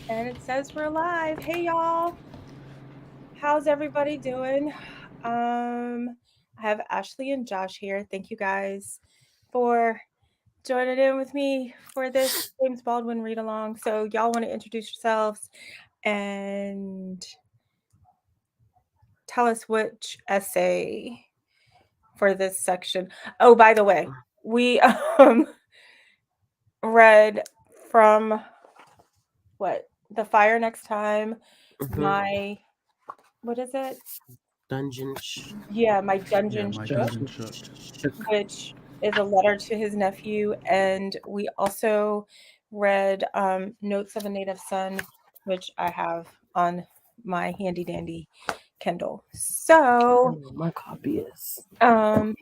And it says we're live. Hey y'all. How's everybody doing? I have Ashley and Josh here. Thank you guys for joining in with me for this James Baldwin read along. So y'all want to introduce yourselves and tell us which essay for this section. Oh, by the way, we read from what? The Fire Next Time. My what is it? Dungeon Yeah, my Yeah, dungeon my shook, dungeon shook. which is a letter to his nephew, and we also read Notes of a Native Son, which I have on my handy dandy Kindle. So, my copy is. um,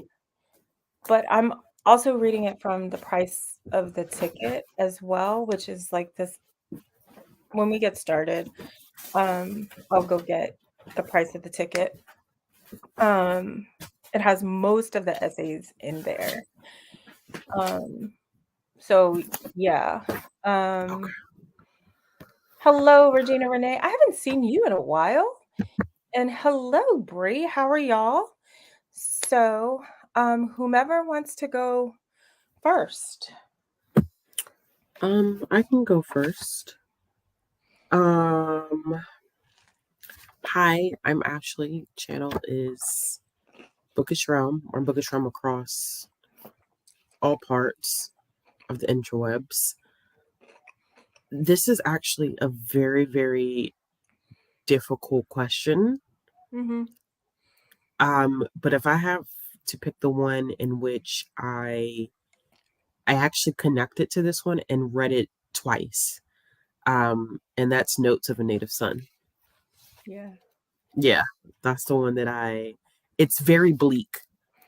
but I'm also reading it from the price of the ticket as well, which is like this. When we get started, I'll go get the price of the ticket. Um, it has most of the essays in there. Um, so yeah. Um, hello, Regina Renee. I haven't seen you in a while. And hello, Bree. How are y'all? So, whomever wants to go first. I can go first. Um, Hi, I'm Ashley. Channel is Bookish Realm or Bookish Realm across all parts of the interwebs. This is actually a very, very difficult question. Mm-hmm. But if I have to pick the one in which I actually connected to this one and read it twice. And that's Notes of a Native Son. Yeah. Yeah, that's the one it's very bleak.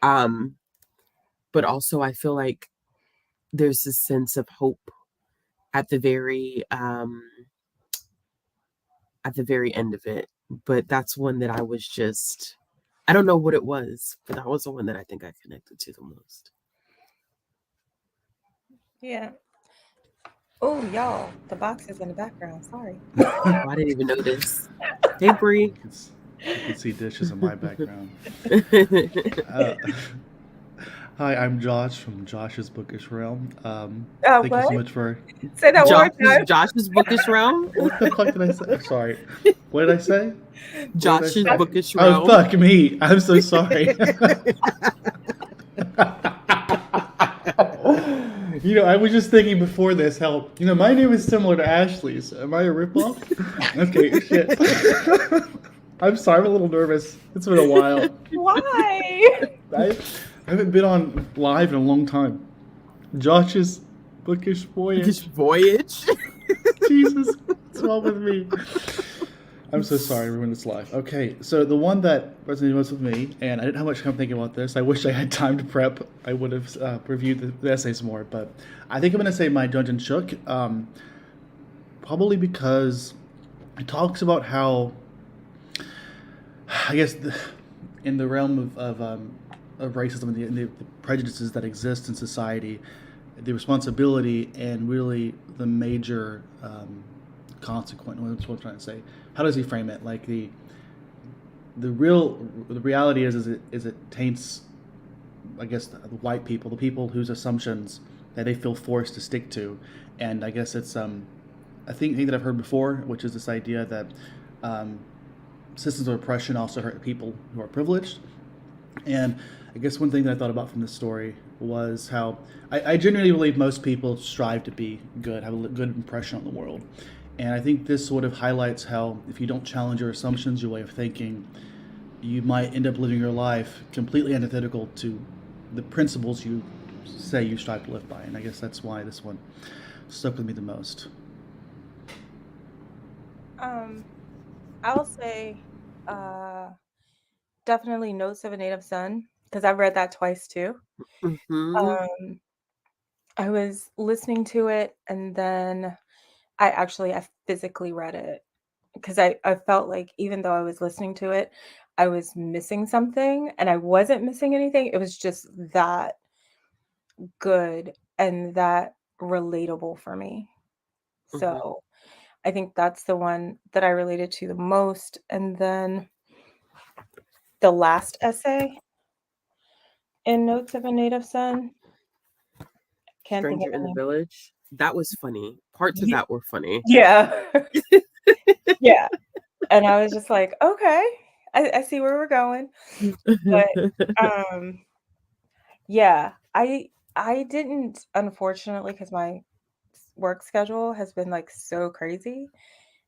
Um, but also I feel like there's this sense of hope at at the very end of it. But that's one that I don't know what it was, but that was the one that I think I connected to the most. Yeah. Oh, y'all, the box is in the background. Sorry. Oh, I didn't even notice. Hey Bree. You can see dishes in my background. Uh, hi, I'm Josh from Josh's Bookish Realm. Thank you What? so much for. Say that one more time. Josh's Bookish Realm. What the fuck did I say? I'm sorry. What did I say? What did I Josh's say? Bookish Oh, Realm. fuck me. I'm so sorry. I was just thinking before this how, my name is similar to Ashley's. Am I a ripoff? Okay, shit. I'm sorry, I'm a little nervous. It's been a while. Why? I haven't been on live in a long time. Josh's bookish Bookish voyage. Voyage. Jesus, what's wrong with me? I'm so sorry, everyone that's live. Okay, so the one that resonated most with me, and I didn't have much time thinking about this. I wish I had time to prep. I would have reviewed the essays more, but I think I'm going to say my Dungeon Shook, probably because it talks about how, I guess, in the realm of racism and the prejudices that exist in society, the responsibility and really the major consequence. What's what I'm trying to say? How does he frame it? Like the reality is it taints, I guess, the white people, the people whose assumptions that they feel forced to stick to, and I guess it's a thing that I've heard before, which is this idea that um, systems of oppression also hurt people who are privileged. And I guess one thing that I thought about from this story was how I genuinely believe most people strive to be good, have a good impression on the world. And I think this sort of highlights how if you don't challenge your assumptions, your way of thinking, you might end up living your life completely antithetical to the principles you say you strive to live by. And I guess that's why this one stuck with me the most. I'll say uh definitely Notes of a Native Son because I've read that twice too. Mm-hmm. Um, I was listening to it and then I physically read it because I felt like even though I was listening to it, I was missing something and I wasn't missing anything. It was just that good and that relatable for me. Mm-hmm. So, I think that's the one that I related to the most. And then the last essay in Notes of a Native Son, can't think of Stranger the in the name. Village. That was funny. Parts of Ye that were funny. Yeah. Yeah, and I was just like, "Okay, I see where we're going." But, um, yeah, I didn't, unfortunately, because my work schedule has been, like, so crazy,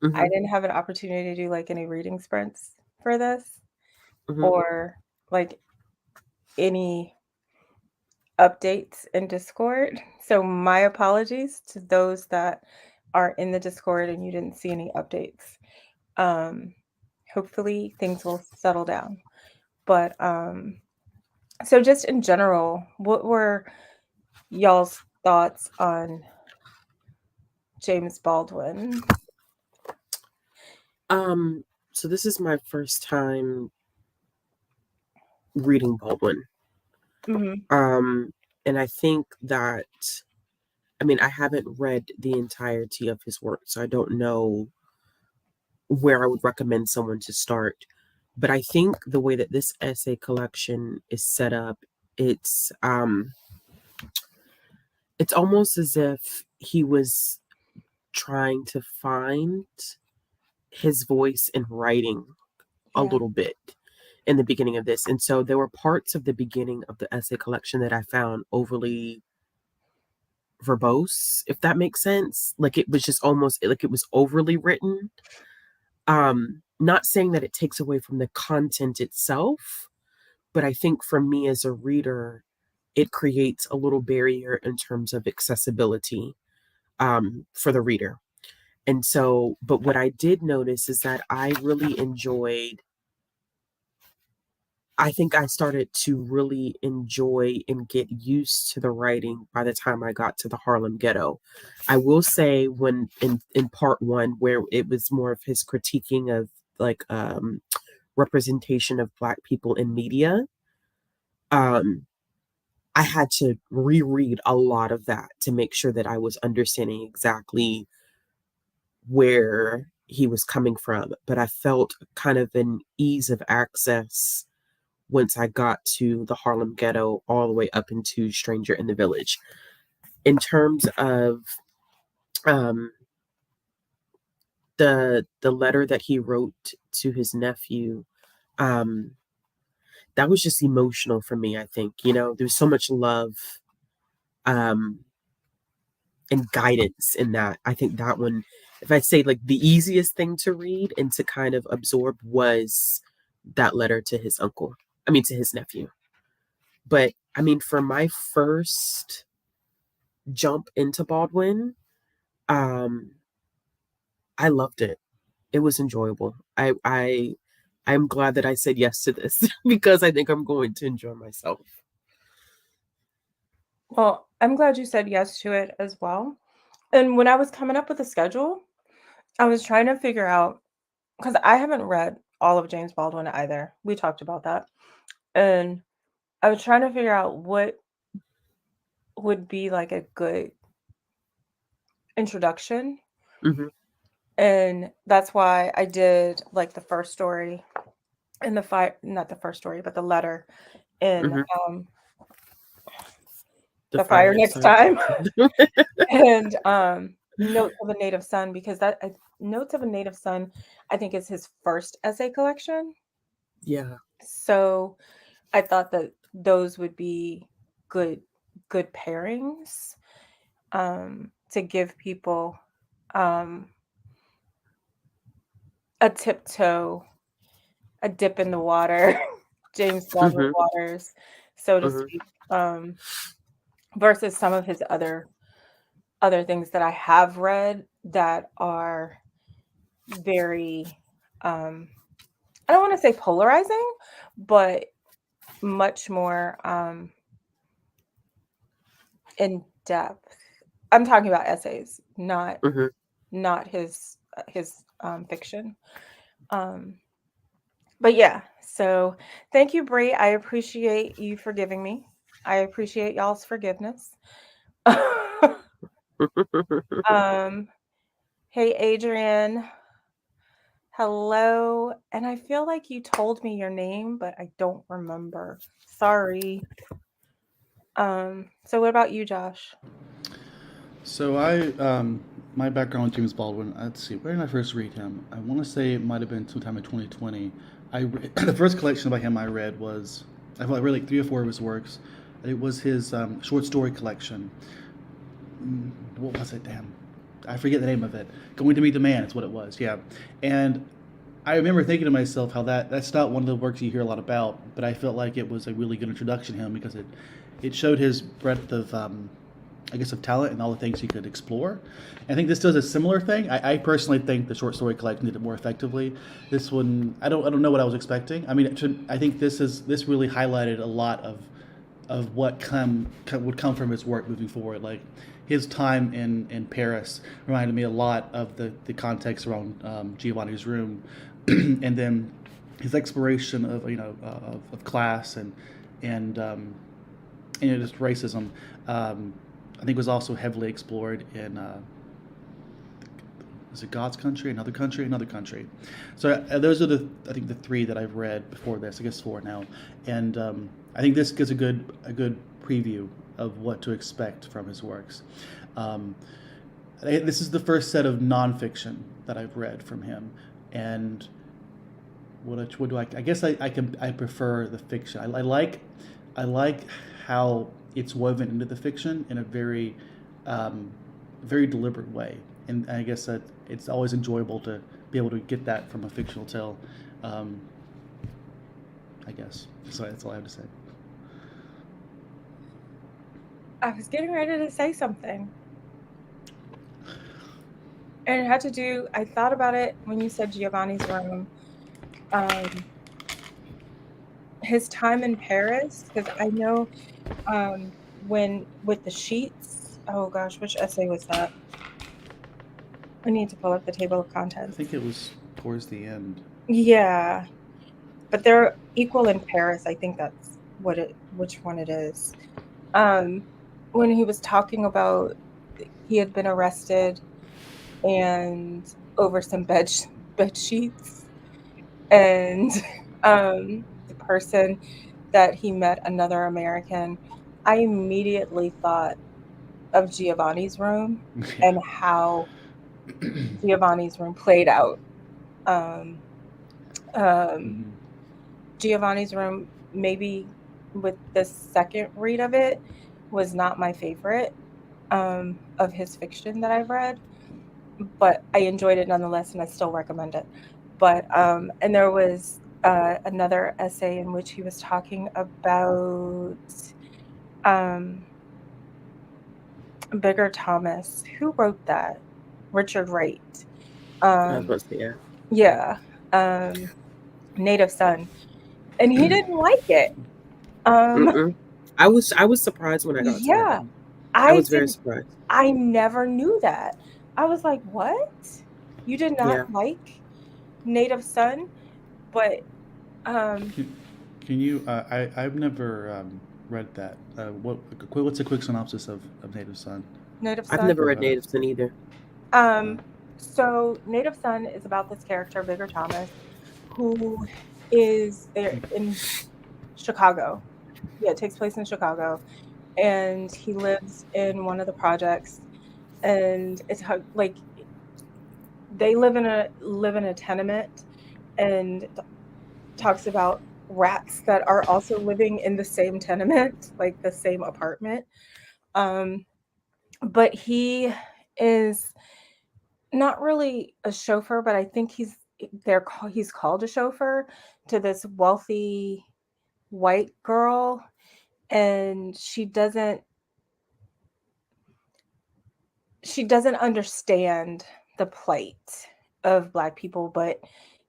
I Hmm. didn't have an opportunity to do, like, any reading sprints for this Hmm. or, like, any updates in Discord. So my apologies to those that are in the Discord and you didn't see any updates. Um, hopefully things will settle down. But so just in general, what were y'all's thoughts on James Baldwin? Um, so this is my first time reading Baldwin. Mhm. Um, and I think that, I mean, I haven't read the entirety of his work, so I don't know where I would recommend someone to start. But I think the way that this essay collection is set up, it's um it's almost as if he was trying to find his voice in writing a Yeah. little bit in the beginning of this. And so there were parts of the beginning of the essay collection that I found overly verbose, if that makes sense. Like it was just almost like it was overly written. Not saying that it takes away from the content itself, but I think for me as a reader, it creates a little barrier in terms of accessibility for the reader. And so, but what I did notice is that I really enjoyed, I think I started to really enjoy and get used to the writing by the time I got to the Harlem Ghetto. I will say when in part one, where it was more of his critiquing of like representation of Black people in media, um, I had to reread a lot of that to make sure that I was understanding exactly where he was coming from. But I felt kind of an ease of access once I got to the Harlem Ghetto all the way up into Stranger in the Village. In terms of um, the letter that he wrote to his nephew, um, that was just emotional for me. I think there's so much love um, and guidance in that. I think that one, if I say like the easiest thing to read and to kind of absorb, was that letter to his uncle. I mean, to his nephew. But I mean, for my first jump into Baldwin, um, I loved it. It was enjoyable. I'm glad that I said yes to this because I think I'm going to enjoy myself. Well, I'm glad you said yes to it as well. And when I was coming up with a schedule, I was trying to figure out because I haven't read all of James Baldwin either. We talked about that. And I was trying to figure out what would be like a good introduction. Hmm. And that's why I did like the first story in the fire, not the first story, but the letter in Hmm. The the fire fire next next time. time. And Notes of a Native Son, because Notes of a Native Son, I think is his first essay collection. Yeah. So I thought that those would be good good pairings to give people um, a tiptoe, a dip in the water, James Baldwin Hmm. waters, so to Hmm. speak, versus some of his other things that I have read that are very I don't want to say polarizing, but much more in depth. I'm talking about essays, not Hmm. his fiction. Um, but yeah, so thank you, Bree. I appreciate you forgiving me. I appreciate y'all's forgiveness. um, Hey, Adrian. Hello. And I feel like you told me your name, but I don't remember. Sorry. So what about you, Josh? So my background with James Baldwin. Let's see, where did I first read him? I want to say it might have been sometime in 2020. The first collection by him I read was I read like 3 or 4 of his works. It was his short story collection. What was it? Damn, I forget the name of it. Going to Meet the Man is what it was. Yeah, and I remember thinking to myself how that's not one of the works you hear a lot about, but I felt like it was a really good introduction to him because it showed his breadth of I guess of talent and all the things he could explore. And I think this does a similar thing. I personally think the short story collection did it more effectively. This one, I don't know what I was expecting. I mean, I think this really highlighted a lot of what would come from his work moving forward. Like his time in Paris reminded me a lot of the context around Giovanni's Room, and then his exploration of of class and just racism. I think was also heavily explored in is it God's Country, another country. So those are I think the three that I've read before this. I guess four now, and I think this gives a good preview of what to expect from his works. Um, this is the first set of nonfiction that I've read from him, and what do I guess I prefer the fiction. I like how it's woven into the fiction in a um, very deliberate way, and I guess that it's always enjoyable to be able to get that from a fictional tale. Um, I guess so. That's all I have to say. I was getting ready to say something. And it had to do, I thought about it when you said Giovanni's Room. His time in Paris, because I know when with the sheets, oh gosh, which essay was that? I need to pull up the table of I contents. think it was towards the end. Yeah, but they're equal in Paris. I think that's which one it is. When he was talking about he had been arrested and over some bed sheets, and the person that he met, another American, I immediately thought of Giovanni's Room Yeah. and how Giovanni's Room played out. Um, um, Mhm. Giovanni's Room, maybe with the second read of it, was not my favorite of his fiction that I've read, but I enjoyed it nonetheless, and I still recommend it. But and there was another essay in which he was talking about um, Bigger Thomas. Who wrote that? Richard Wright. I was Um, about to say, yeah. yeah, um, Native Son, and he didn't like it. Um, Mm-mm. I was surprised when I got to that yeah, one. I I was very did. surprised. I never knew that. I was like, "What? You did not Yeah. like Native Son?" But um, Can, can you? I've never read that. What's a quick synopsis of Native Son? Native I've Son. never For read Native Son either. uh, So Native Son is about this character, Bigger Thomas, who is there in Chicago. Yeah, it takes place in Chicago, and he lives in one of the projects, and it's like they live in a tenement, and talks about rats that are also living in the same tenement, like the same apartment. Um, but he is not really a chauffeur, but I think he's called a chauffeur to this wealthy white girl, and she doesn't understand the plight of Black people, but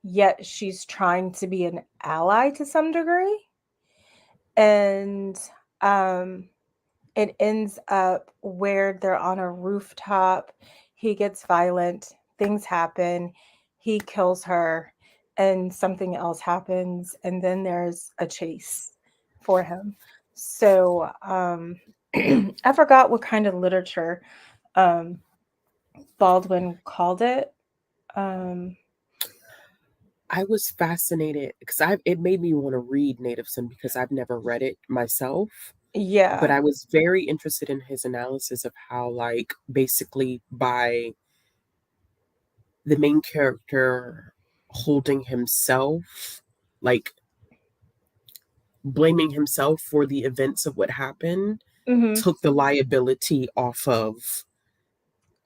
yet she's trying to be an ally to some degree. And um it ends up where they're on a rooftop. He gets violent, things happen, he kills her, and something else happens, and then there's a chase for him. So I forgot what kind of literature um, Baldwin called it. Um, I was fascinated because it made me want to read Native Son because I've never read it myself. But yeah. I was very interested in his analysis of how, like, basically by the main character holding himself, like, blaming himself for the events of what happened, Hmm. took the liability off of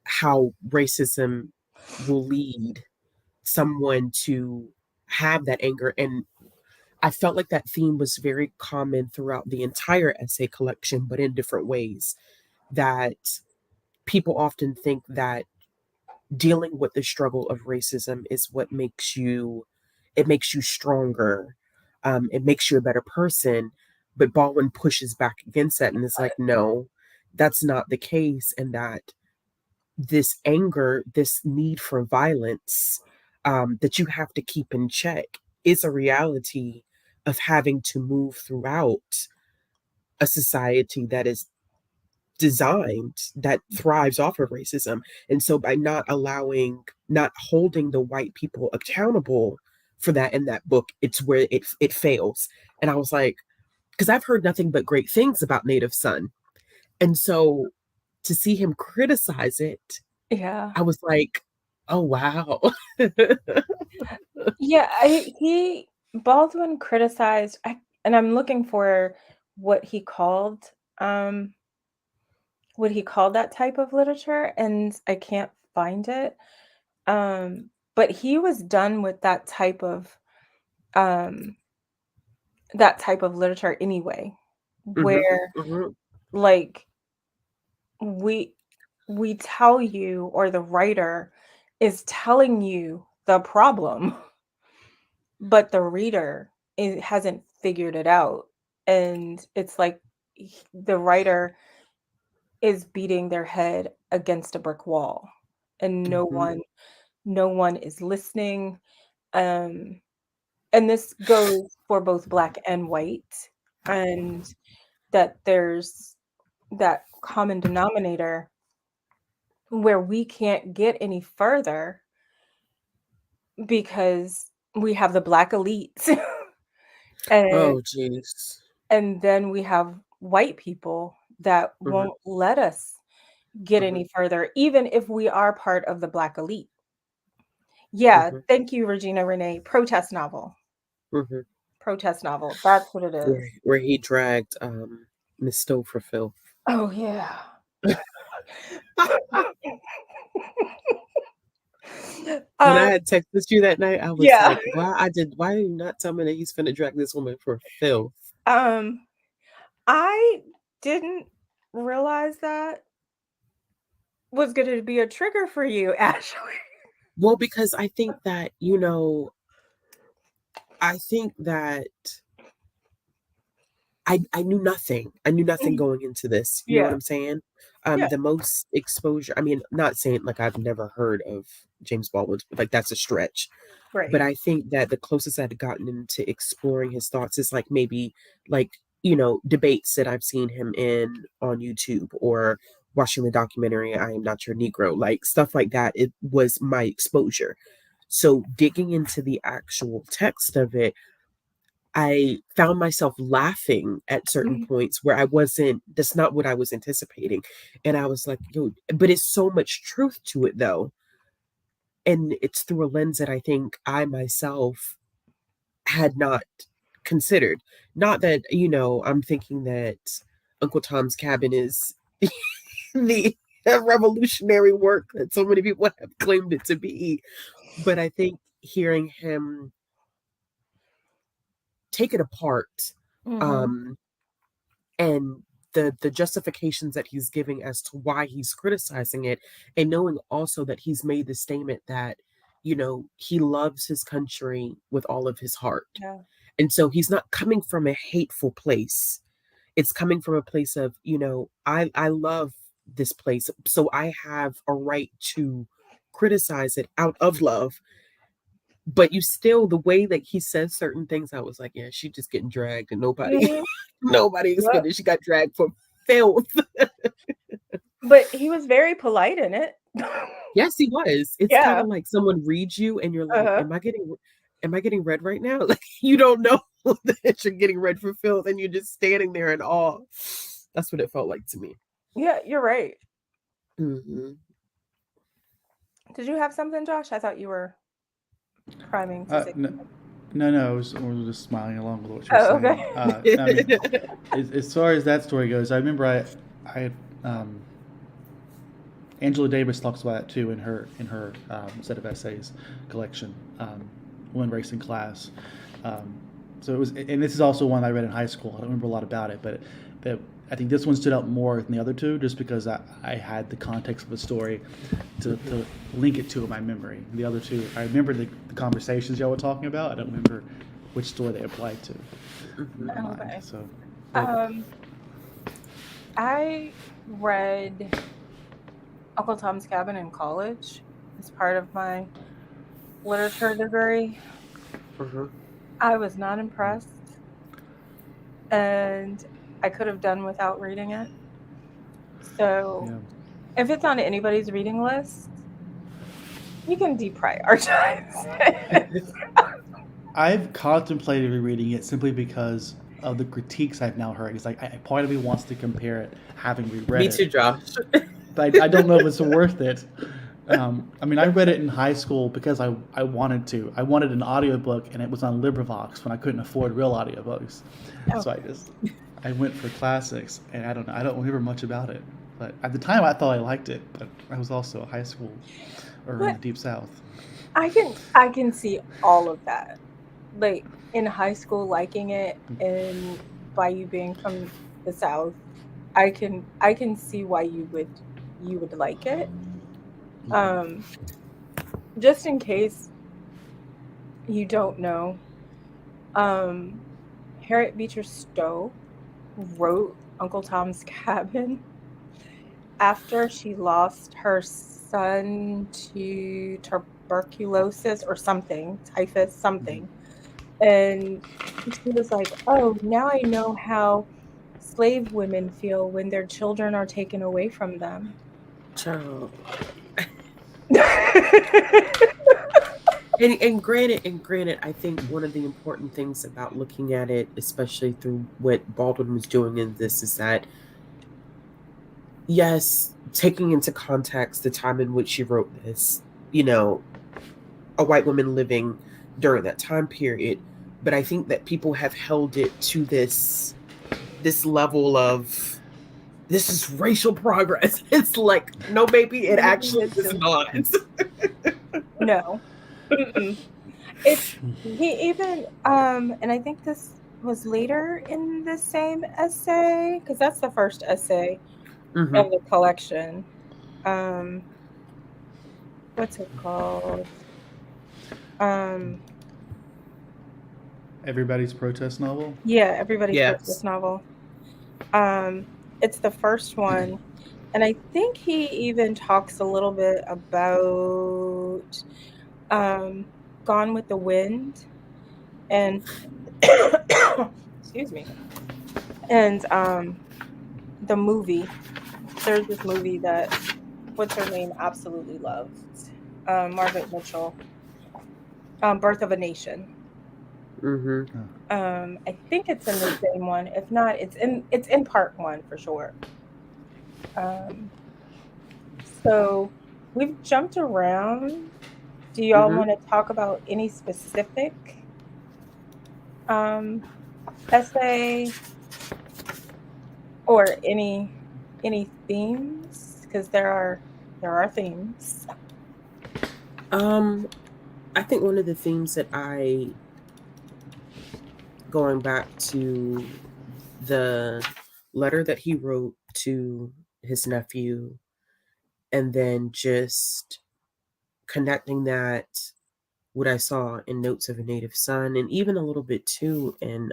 how racism will lead someone to have that anger. And I felt like that theme was very common throughout the entire essay collection, but in different ways. That people often think that dealing with the struggle of racism is what makes you, it makes you stronger, it makes you a better person. But Baldwin pushes back against that and is like, no, that's not the case. And that this anger, this need for violence, that you have to keep in check is a reality of having to move throughout a society that is designed, that thrives off of racism. And so by not allowing, not holding the white people accountable for that in that book, it's where it fails. And I was like, because I've heard nothing but great things about Native Son. And so to see him criticize it, Yeah. I was like, oh wow. Yeah, Baldwin criticized, and I'm looking for what he called um what he called that type of literature, and I can't find it. But he was done with um that type of literature anyway, Hmm. where Hmm. like we we tell you, or the writer is telling you the problem, but the reader hasn't figured it out. And it's like the writer is beating their head against a brick wall, and Hmm. no one is listening. Um, and this goes for both black and white, and that there's that common denominator where we can't get any further because we have the black elites. and Oh jeez. and then we have white people that Hmm. won't let us get Hmm. any further, even if we are part of the black elite. Yeah, Hmm. thank you, Regina Renee. Protest novel. Hmm. Protest novel. That's what it is. Where he dragged Miss Stowe for filth. Oh yeah. When I um, had texted you that night, I was yeah. like, why did you not tell me that he's finna drag this woman for filth? Um, I didn't realize that was going to be a trigger for you, Ashley. Well, because I think that, I think that I knew nothing. I knew nothing going into this. You know what Yeah. I'm saying? Yeah. The most exposure, I mean, not saying like I've never heard of James Baldwin, like that's a stretch. But Right. I think that the closest I'd gotten into exploring his thoughts is like maybe like, debates that I've seen him in on YouTube or watching the documentary I Am Not Your Negro, like stuff like that. It was my exposure. So digging into the actual text of it, I found myself laughing at certain Mhm. points where that's not what I was anticipating. And I was like, yo, but it's so much truth to it though. And it's through a lens that I think I myself had not considered. Not that, I'm thinking that Uncle Tom's Cabin is the revolutionary work that so many people have claimed it to be. But I think hearing him take it apart, Mhm. um, and the justifications that he's giving as to why he's criticizing it, and knowing also that he's made the statement that, he loves his country with all of his heart. Yeah. And so he's not coming from a hateful place. It's coming from a place of, I love this place, so I have a right to criticize it out of love. But you still, the way that he says certain things, I was like, yeah, she just getting dragged, and nobody, Mhm. nobody Yep. expected she got dragged for filth. But he was very polite in it. Yes, he was. It's kind Yeah. of like someone reads you and you're like, Uh-huh. am I getting read right now? Like you don't know that you're getting read for filth and you're just standing there in awe. That's what it felt like to me. Yeah, you're right. Hmm. Did you have something, Josh? I thought you were priming to say No, something. no, I was just smiling along with what you were Oh, saying. okay. I mean, as far as that story goes, I remember I um, Angela Davis talks about it too in her set of essays collection, Women Race and Class. Um, so it was, and this is also one I read in high school. I don't remember a lot about it, but I think this one stood out more than the other two, just because I had the context of the story to link it to in my memory. The other two, I remember the conversations y'all were talking about. I don't remember which story they applied to in my mind. Okay. So, But I read Uncle Tom's Cabin in college as part of my literature degree. mhm. I was not impressed, and I could have done without reading it. So, yeah. if it's on anybody's reading list, you can deprioritize. I've contemplated rereading it simply because of the critiques I've now heard. It's like part of me wants to compare it, having reread Me it, too, Josh. but I don't know if it's worth it. I mean, I read it in high school because I wanted to. I wanted an audiobook, and it was on LibriVox when I couldn't afford real audiobooks. So Okay. I went for classics, and I don't know. I don't remember much about it, but at the time I thought I liked it. But I was also high school or in But the deep south. I can see all of that. Like in high school liking it, and by you being from the South, I can see why you would like it. Um just in case you don't know, um Harriet Beecher Stowe wrote Uncle Tom's Cabin after she lost her son to tuberculosis or something, typhus, Mhm. something. And she was like, "Oh, now I know how slave women feel when their children are taken away from them." Child. And granted, I think one of the important things about looking at it, especially through what Baldwin was doing in this, is that yes, taking into context the time in which she wrote this, you know, a white woman living during that time period, but I think that people have held it to this level of this is racial progress. It's like, no, baby, it actually is not. No. Mm-mm. It's he even and I think this was later in the same essay because that's the first essay of Hmm. the collection. Um what's it called? Um Everybody's protest novel. yeah, Everybody's Yes. Protest Novel. Um it's the first one, and I think he even talks a little bit about um Gone with the Wind and excuse me. And the movie. There's this movie that what's her name absolutely loved. Margaret Mitchell. Birth of a Nation. Hmm. I think it's in the same one. If not, it's in part one for sure. Um, so we've jumped around. Do y'all Hmm. want to talk about any specific um, essay or any themes? Because there are themes. Um, I think one of the themes that going back to the letter that he wrote to his nephew, and then just connecting that what I saw in Notes of a Native Son, and even a little bit too in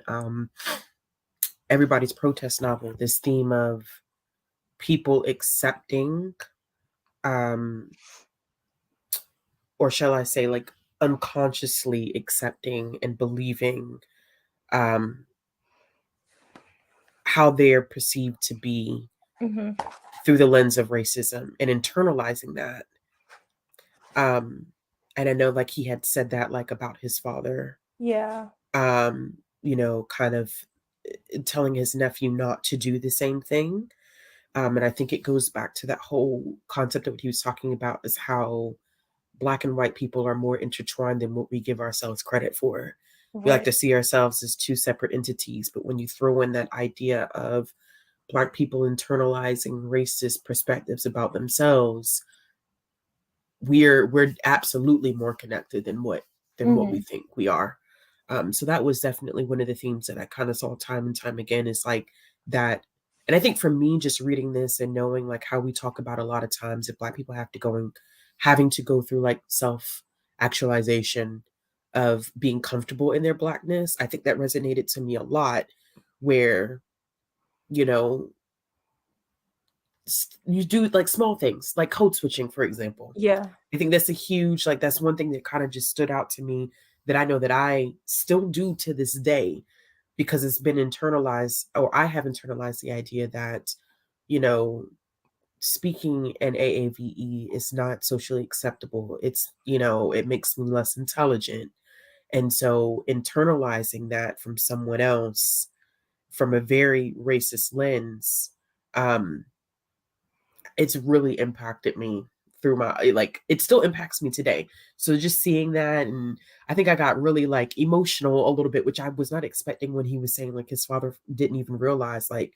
Everybody's Protest Novel, this theme of people accepting, um, or shall I say, like unconsciously accepting and believing um, how they're perceived to be Hmm. through the lens of racism and internalizing that. Um, and I know like he had said that like about his father, Yeah. kind of telling his nephew not to do the same thing. And I think it goes back to that whole concept of what he was talking about is how Black and white people are more intertwined than what we give ourselves credit for. We like Right. to see ourselves as two separate entities, but when you throw in that idea of Black people internalizing racist perspectives about themselves, we're absolutely more connected than what we Mhm. think we are. So that was definitely one of the themes that I kind of saw time and time again is like that. And I think for me, just reading this and knowing like how we talk about a lot of times that Black people have to go and having to go through like self actualization of being comfortable in their Blackness, I think that resonated to me a lot. Where, you know, you do like small things like code switching, for example. Yeah. I think that's a huge, like, that's one thing that kind of just stood out to me that I know that I still do to this day because it's been internalized, or I have internalized the idea that, you know, speaking an AAVE is not socially acceptable. It's, it makes me less intelligent. And so internalizing that from someone else from a very racist lens, um, it's really impacted me through my like it still impacts me today. So just seeing that, and I think I got really like emotional a little bit, which I was not expecting when he was saying like his father didn't even realize like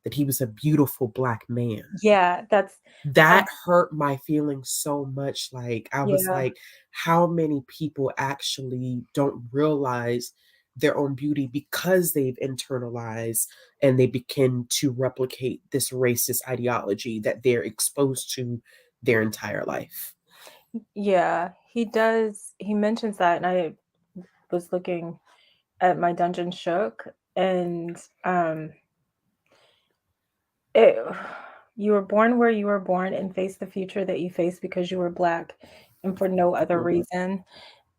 that he was a beautiful Black man. Yeah, that's That um, hurt my feelings so much. Like I was yeah. like, how many people actually don't realize their own beauty because they've internalized and they begin to replicate this racist ideology that they're exposed to their entire life. Yeah, he does. He mentions that, and I was looking at my Dungeon Shook, and it, you were born where you were born and face the future that you face because you were Black and for no other Mhm. reason.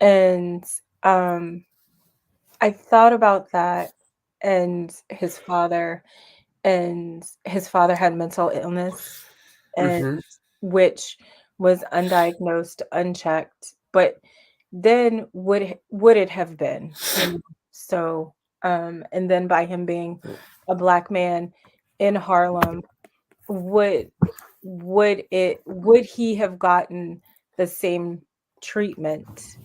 And um, I thought about that and his father had mental illness, and Mhm. which was undiagnosed, unchecked, but then would it have been, you know? So, and then by him being a Black man in Harlem, would would he have gotten the same treatment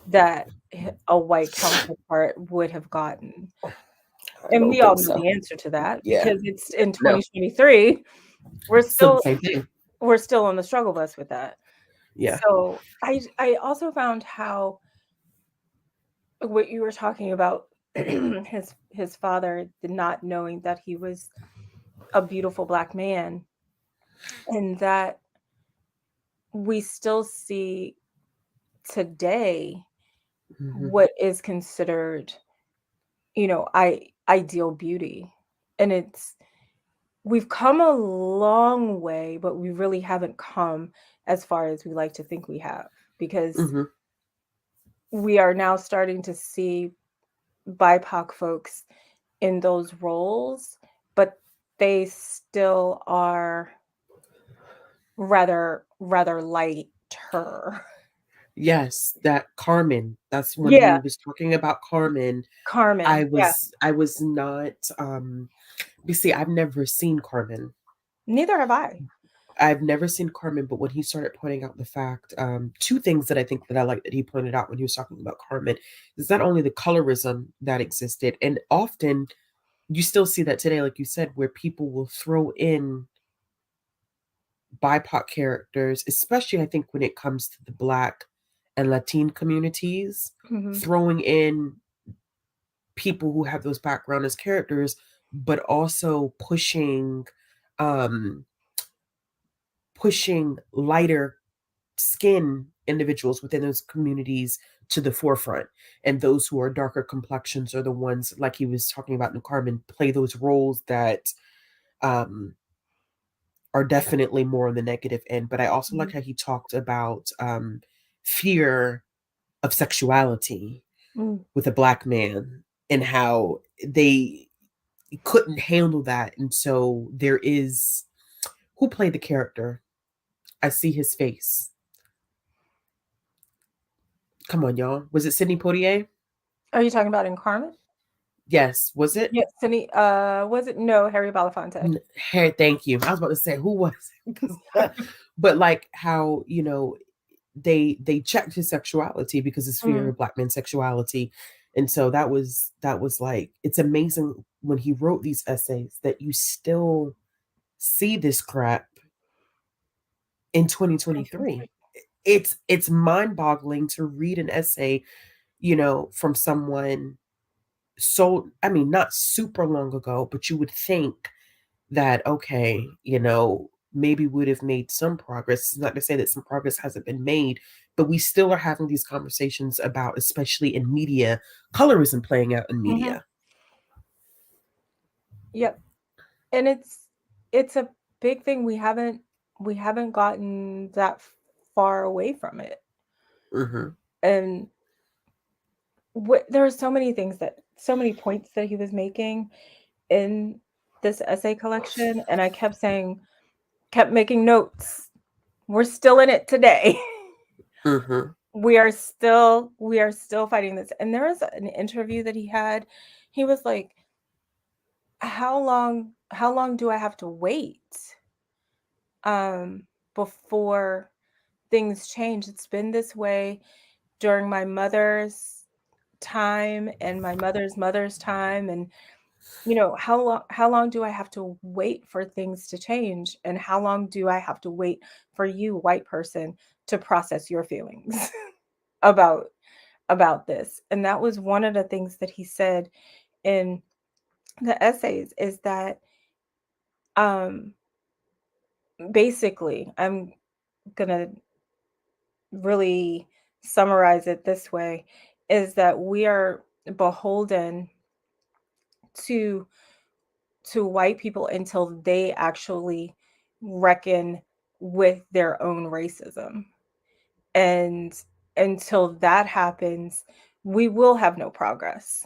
that a white counterpart would have gotten? I And don't we all think know so. the answer to that Yeah. because it's in No. 2023. We're Still the still same thing. we're still on the struggle bus with that. Yeah. So I also found how what you were talking about his father not knowing that he was a beautiful Black man, and that we still see today Mhm. what is considered, ideal beauty. And we've come a long way, but we really haven't come as far as we like to think we have, because Mhm. we are now starting to see BIPOC folks in those roles, but they still are rather lighter. Yes, that Carmen. That's when he Yeah, was talking about Carmen. Carmen. Yeah, I was not you see, I've never seen Carmen. neither have I. I've never seen Carmen, but when he started pointing out the fact, two things that I think that I like that he pointed out when he was talking about Carmen is not only the colorism that existed, and often you still see that today, like you said, where people will throw in BIPOC characters, especially I think when it comes to the Black and Latin communities, Mhm. throwing in people who have those background as characters, but also um, pushing lighter skin individuals within those communities to the forefront. And those who are darker complexions are the ones, like he was talking about in Carmen, play those roles that um, are definitely more on the negative end. But I also like Mhm. how he talked about fear of sexuality Mm. with a Black man and how they couldn't handle that. And so there is Who played the character? I see his face. Come on, y'all. Was it Sidney Poitier? Are you talking about in Carmen? Yes. Was it? Yes, Sidney. Was it? No, Harry Belafonte. Hey, thank you. I was about to say who was it? But like how, they checked his sexuality because it's fear Mm, of black men's sexuality. And so that was like, it's amazing when he wrote these essays that you still see this crap in 2023. It's mind-boggling to read an essay, from someone, so I mean, not super long ago, but you would think that, okay, maybe would have made some progress. It's not to say that some progress hasn't been made, but we still are having these conversations about, especially in media, colorism playing out in mm-hmm. media. Yep, and it's a big thing. We haven't gotten that far away from it, Mm-hmm. and there are so many so many points that he was making in this essay collection, and I kept making notes. We're still in it today. Mm-hmm. We are still fighting this. And there was an interview that he had. He was like, how long do I have to wait before things change? It's been this way during my mother's time and my mother's time, and how long do I have to wait for things to change, and how long do I have to wait for you, white person, to process your feelings about this? And that was one of the things that he said in the essays, is that um basically, I'm gonna really summarize it this way, is that we are beholden to white people until they actually reckon with their own racism. And until that happens, we will have no progress.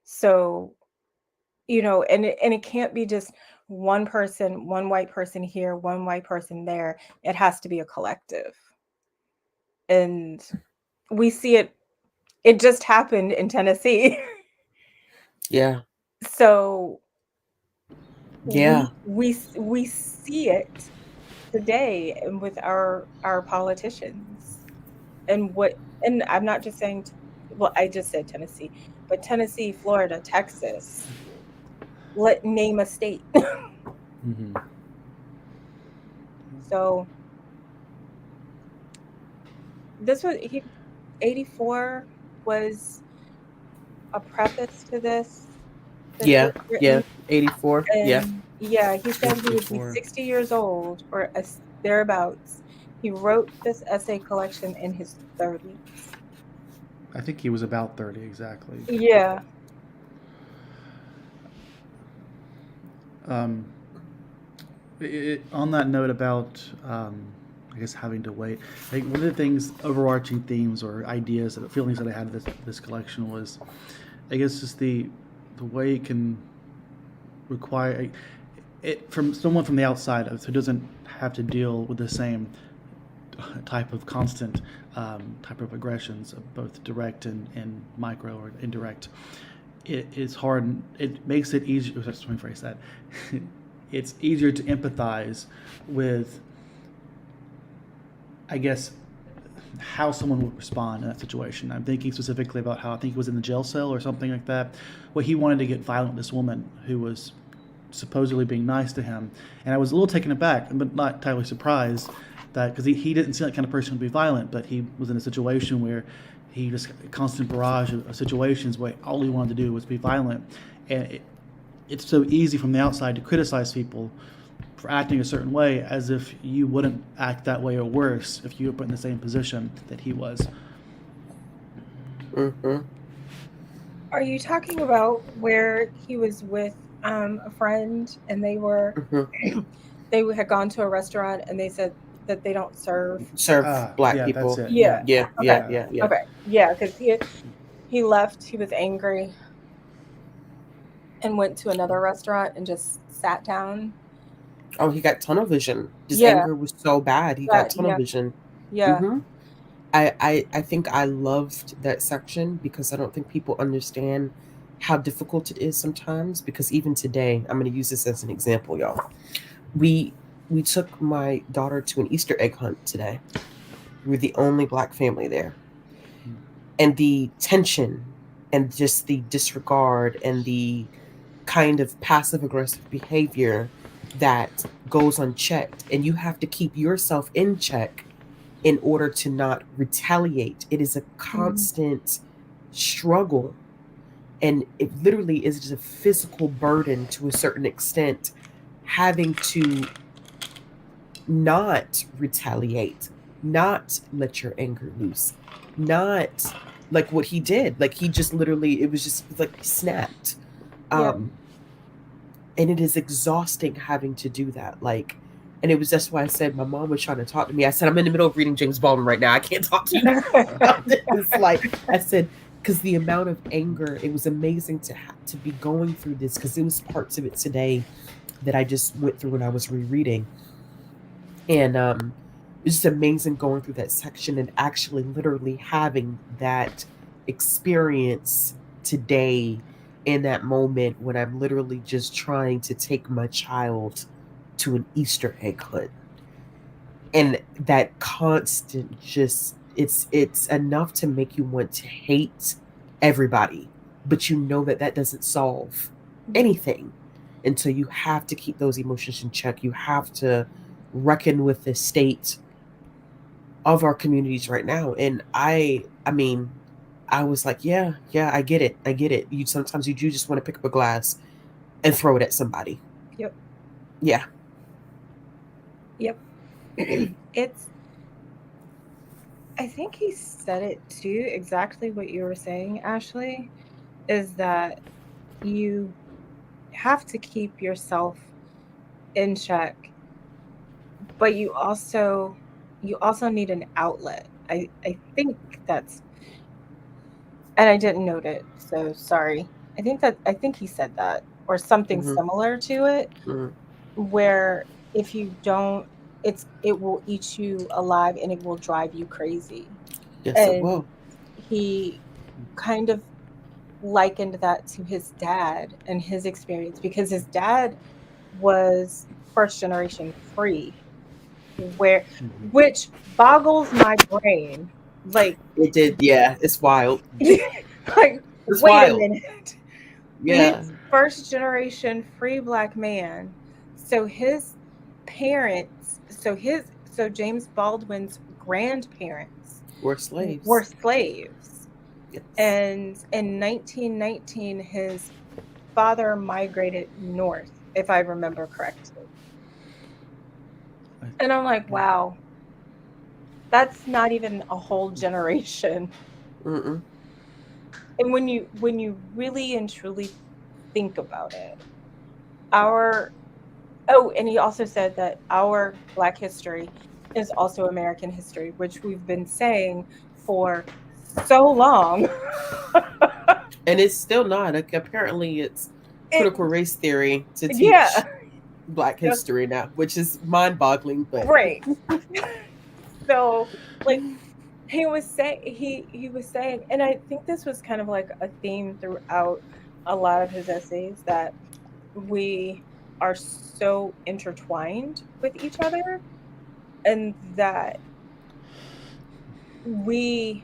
So, and it can't be just one person, one white person here, one white person there. It has to be a collective. And we see it just happened in Tennessee. Yeah. So Yeah. we see it today, and with our politicians, and I'm not just saying, well, I just said Tennessee, but Tennessee, Florida, Texas, name a state. Mm-hmm. So this was 84 was a preface to this that he Yeah. had written. Yeah. 84. Yeah. And yeah, he said he would be 84. 60 years old or thereabouts. He wrote this essay collection in his 30s. I think he was about 30 exactly. Yeah. Um, on that note about, I guess, having to wait, I think one of the things, overarching themes or ideas, feelings that I had of this collection was, I guess, just the way it can require it from someone from the outside, who doesn't have to deal with the same type of constant type of aggressions, both direct and micro or indirect. It's hard. It makes it easier. Let me phrase that. It's easier to empathize with, I guess, how someone would respond in that situation. I'm thinking specifically about how, I think he was in the jail cell or something like that, where he wanted to get violent with this woman who was supposedly being nice to him. And I was a little taken aback, but not entirely surprised, that because he didn't seem like the kind of person to be violent, but he was in a situation where he just a constant barrage of situations where all he wanted to do was be violent. And it's so easy from the outside to criticize people for acting a certain way, as if you wouldn't act that way or worse if you were put in the same position that he was. Mm-hmm. Are you talking about where he was with a friend, and Mm-hmm. they had gone to a restaurant, and they said that they don't serve? Serve black Yeah, that's people. it. Yeah. Yeah. Okay. Yeah. Yeah. Yeah. Okay. Yeah, because he left. He was angry and went to another restaurant and just sat down. Oh, he got tunnel vision. His Yeah, anger was so bad, he got that tunnel yeah, vision. yeah. Hmm. I think I loved that section because I don't think people understand how difficult it is sometimes. Because even today, I'm going to use this as an example, y'all. We we took my daughter to an Easter egg hunt today. We were the only Black family there, and the tension and just the disregard and the kind of passive aggressive behavior that goes unchecked, and you have to keep yourself in check in order to not retaliate. It is a Mhm. constant struggle, and it literally is just a physical burden to a certain extent, having to not retaliate, not let your anger loose, not like what he did. Like he just literally, it was just like he snapped. Yep. Um, and it is exhausting having to do that. Like, and it was that's why I said my mom was trying to talk to me. I said, I'm in the middle of reading James Baldwin right now. I can't talk to you about this. Like I said, because the amount of anger, it was amazing to be going through this because it was parts of it today that I just went through when I was rereading. And it's just amazing going through that section and actually literally having that experience today in that moment when I'm literally just trying to take my child to an Easter egg hunt. And that constant just it's enough to make you want to hate everybody, but you know that that doesn't solve Mhm. anything until you have to keep those emotions in check. You have to reckon with the state of our communities right now. And I mean, I was like, yeah, yeah, I get it. I get it. You sometimes you do just want to pick up a glass and throw it at somebody. Yep. Yeah. Yep. It's I think he said it too, exactly what you were saying, Ashley, is that you have to keep yourself in check, but you also need an outlet. I think that's and I didn't note it, so sorry. I think he said that or something Hmm. similar to it, Hmm. where if you don't, it will eat you alive and it will drive you crazy. Yes, it And will. he kind of likened that to his dad and his experience because his dad was first generation free, where which boggles my brain. Like, It did. Yeah, it's wild. like, It's wait a wild. minute. He's Yeah, first generation free black man. So his so James Baldwin's grandparents we're were slaves. slaves. Yes. And in 1919, his father migrated north, if I remember correctly. And I'm like, wow, that's not even a whole generation. Mm-mm. And when you really and truly think about it, our oh, and he also said that our Black history is also American history, which we've been saying for so long. And it's still not. Like, apparently, it's It, critical race theory to yeah, teach Black so, history now, which is mind-boggling. But right. So, like, he was saying, and I think this was kind of like a theme throughout a lot of his essays, that we are so intertwined with each other, and that we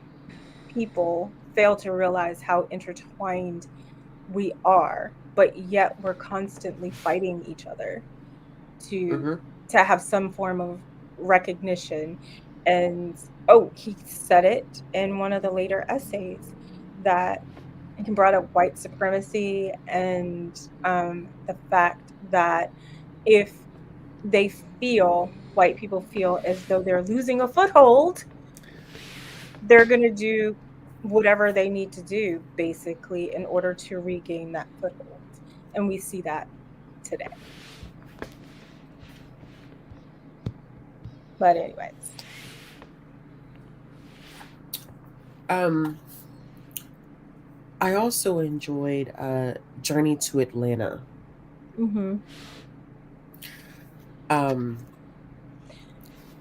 people fail to realize how intertwined we are, but yet we're constantly fighting each other to hmm. to have some form of recognition. And oh, he said it in one of the later essays, that he brought up white supremacy and the fact that if they feel white people feel as though they're losing a foothold, they're going to do whatever they need to do basically in order to regain that foothold. And we see that today. But anyways. um, I also enjoyed Journey to Atlanta. Mhm. Um,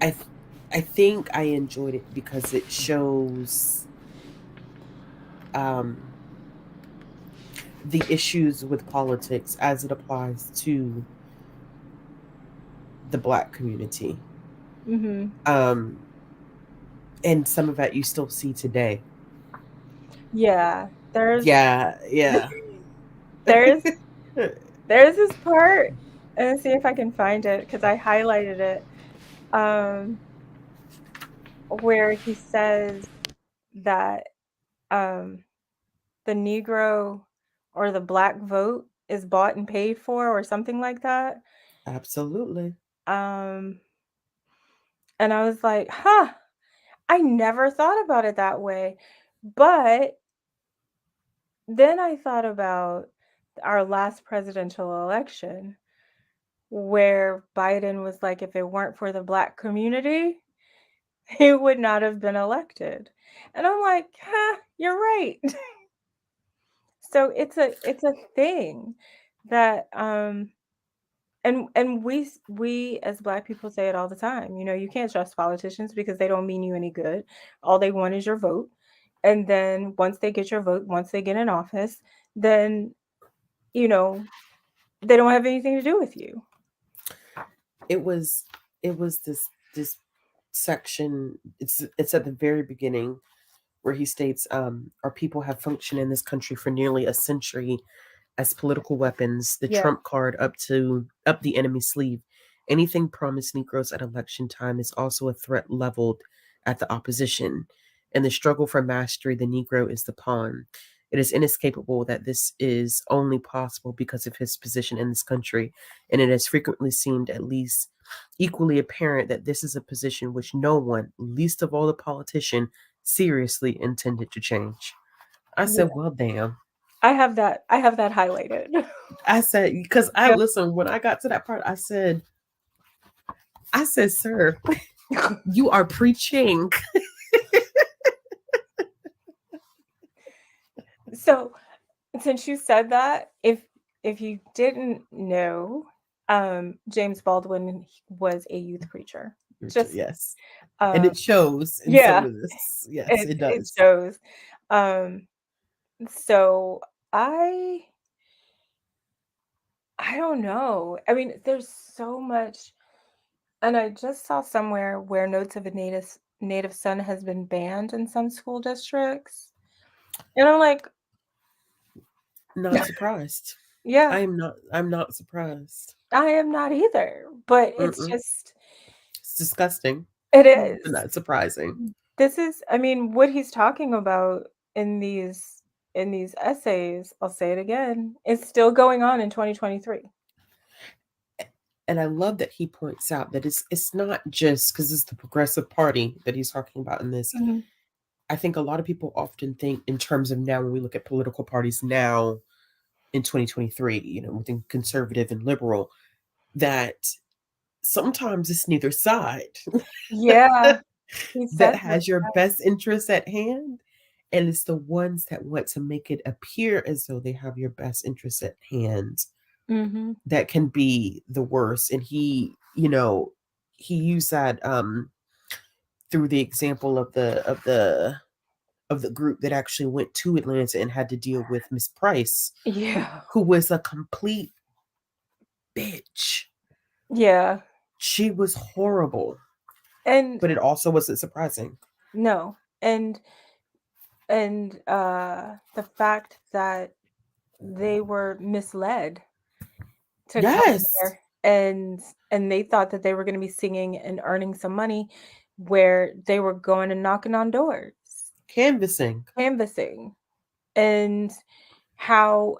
I th- I think I enjoyed it because it shows um, the issues with politics as it applies to the Black community. Mhm. Um, and some of that you still see today. Yeah, Yeah, yeah. there's there's this part, and let's see if I can find it because I highlighted it, um, where he says that, um, the Negro or the Black vote is bought and paid for or something like that, Absolutely. um, and I was like, "Huh, I never thought about it that way," but then I thought about our last presidential election where Biden was like, "If it weren't for the Black community, he would not have been elected." And I'm like, "Huh, you're right." So it's a thing that, and we as Black people say it all the time, you can't trust politicians because they don't mean you any good. All they want is your vote, and then once they get your vote, once they get in office, then, you know, they don't have anything to do with you. It was this section. It's at the very beginning where he states, "Our people have functioned in this country for nearly a century as political weapons, the Yeah. trump card up the enemy's sleeve. Anything promised Negroes at election time is also a threat leveled at the opposition. In the struggle for mastery, the Negro is the pawn. It is inescapable that this is only possible because of his position in this country, and it has frequently seemed at least equally apparent that this is a position which no one, least of all the politician, seriously intended to change." I Yeah. said, well, damn. I have that highlighted. I said, because I Yep. listen, when I got to that part, I said, sir, you are preaching. So, since you said that, if you didn't know, James Baldwin was a youth preacher. Just, Yes. And um it shows in some yeah, of this. Yes, it it it does. shows. Um, so I don't know. I mean, there's so much, and I just saw somewhere where Notes of a Native Son has been banned in some school districts. And I'm like, Not surprised. yeah, I'm not surprised. I am not either. But it's Mm-mm. just, It's disgusting, it but is. not surprising. This is, I mean, what he's talking about in these essays, I'll say it again, is still going on in 2023. And I love that he points out that it's not just because it's the Progressive Party that he's talking about in this. Mhm. I think a lot of people often think in terms of now when we look at political parties now in 2023, within conservative and liberal, that sometimes it's neither side Yeah, he that said that. has your best interests at hand. And it's the ones that want to make it appear as though they have your best interests at hand Mhm. that can be the worst. And he used that through the example of the group that actually went to Atlanta and had to deal with Miss Price, Yeah. who was a complete bitch. Yeah. She was horrible, And but it also wasn't surprising. no. And the fact that they were misled to come Yes, there, and they thought that they were gonna be singing and earning some money where they were going and knocking on doors, canvassing. canvassing, and how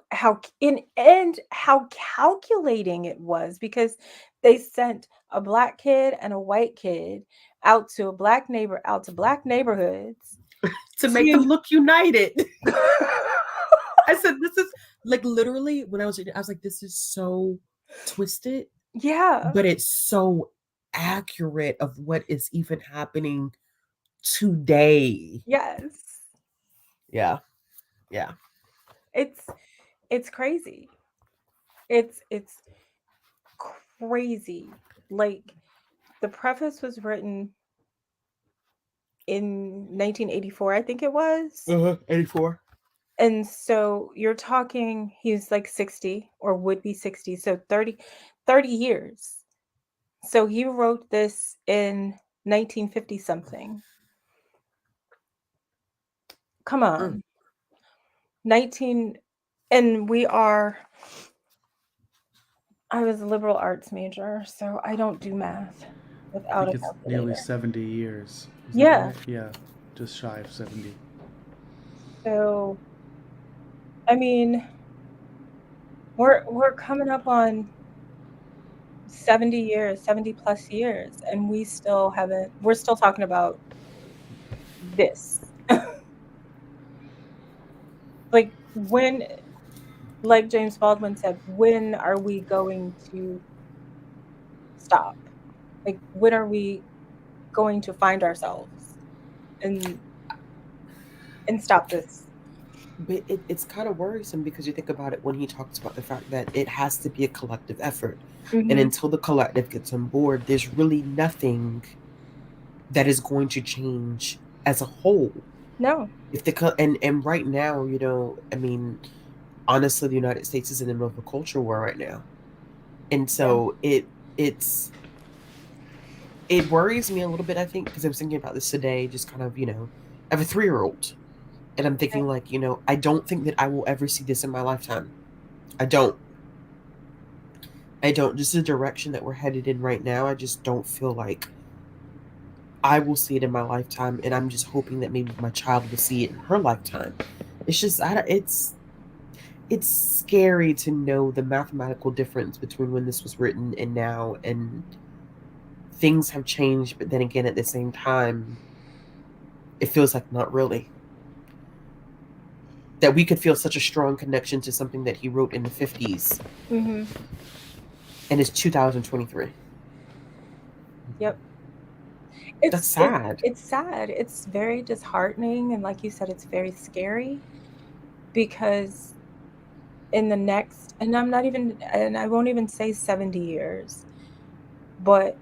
calculating it was because they sent a Black kid and a white kid out to Black neighborhoods To make them to look united. I said, this is like literally when I was reading, I was like, this is so twisted, Yeah. but it's so accurate of what is even happening today. Yes. Yeah, yeah. It's it's crazy. It's crazy. like the preface was written in 1984, I think it was. 84. And so you're talking, he's like 60 or would be 60, so 30 years. So he wrote this in 1950 something. Come on. 19 and I was a liberal arts major, so I don't do math I without think a it's nearly calculator. 70 years. Is that Yeah. right? Yeah, just shy of 70. So I mean, we're coming up on 70 years, 70 plus years, and we're still talking about this. Like when, like James Baldwin said, when are we going to stop? Like when are we going to find ourselves and stop this? But it's kind of worrisome because you think about it when he talks about the fact that it has to be a collective effort. And Mhm. until the collective gets on board, there's really nothing that is going to change as a whole. No. If and right now, I mean, honestly, the United States is in the middle of a culture war right now, and Yeah. so it's it worries me a little bit. I think because I was thinking about this today, just kind of I have a 3-year-old, and I'm thinking Okay. like I don't think that I will ever see this in my lifetime. I don't. I don't. Just the direction that we're headed in right now, I just don't feel like I will see it in my lifetime, and I'm just hoping that maybe my child will see it in her lifetime. It's just, it's scary to know the mathematical difference between when this was written and now, and things have changed, but then again, at the same time, it feels like not really. That we could feel such a strong connection to something that he wrote in the 50s, Mhm. and it's 2023. Yep. That's It's it sad. it's sad. It's very disheartening, and like you said, it's very scary because in the next, and I won't even say 70 years, but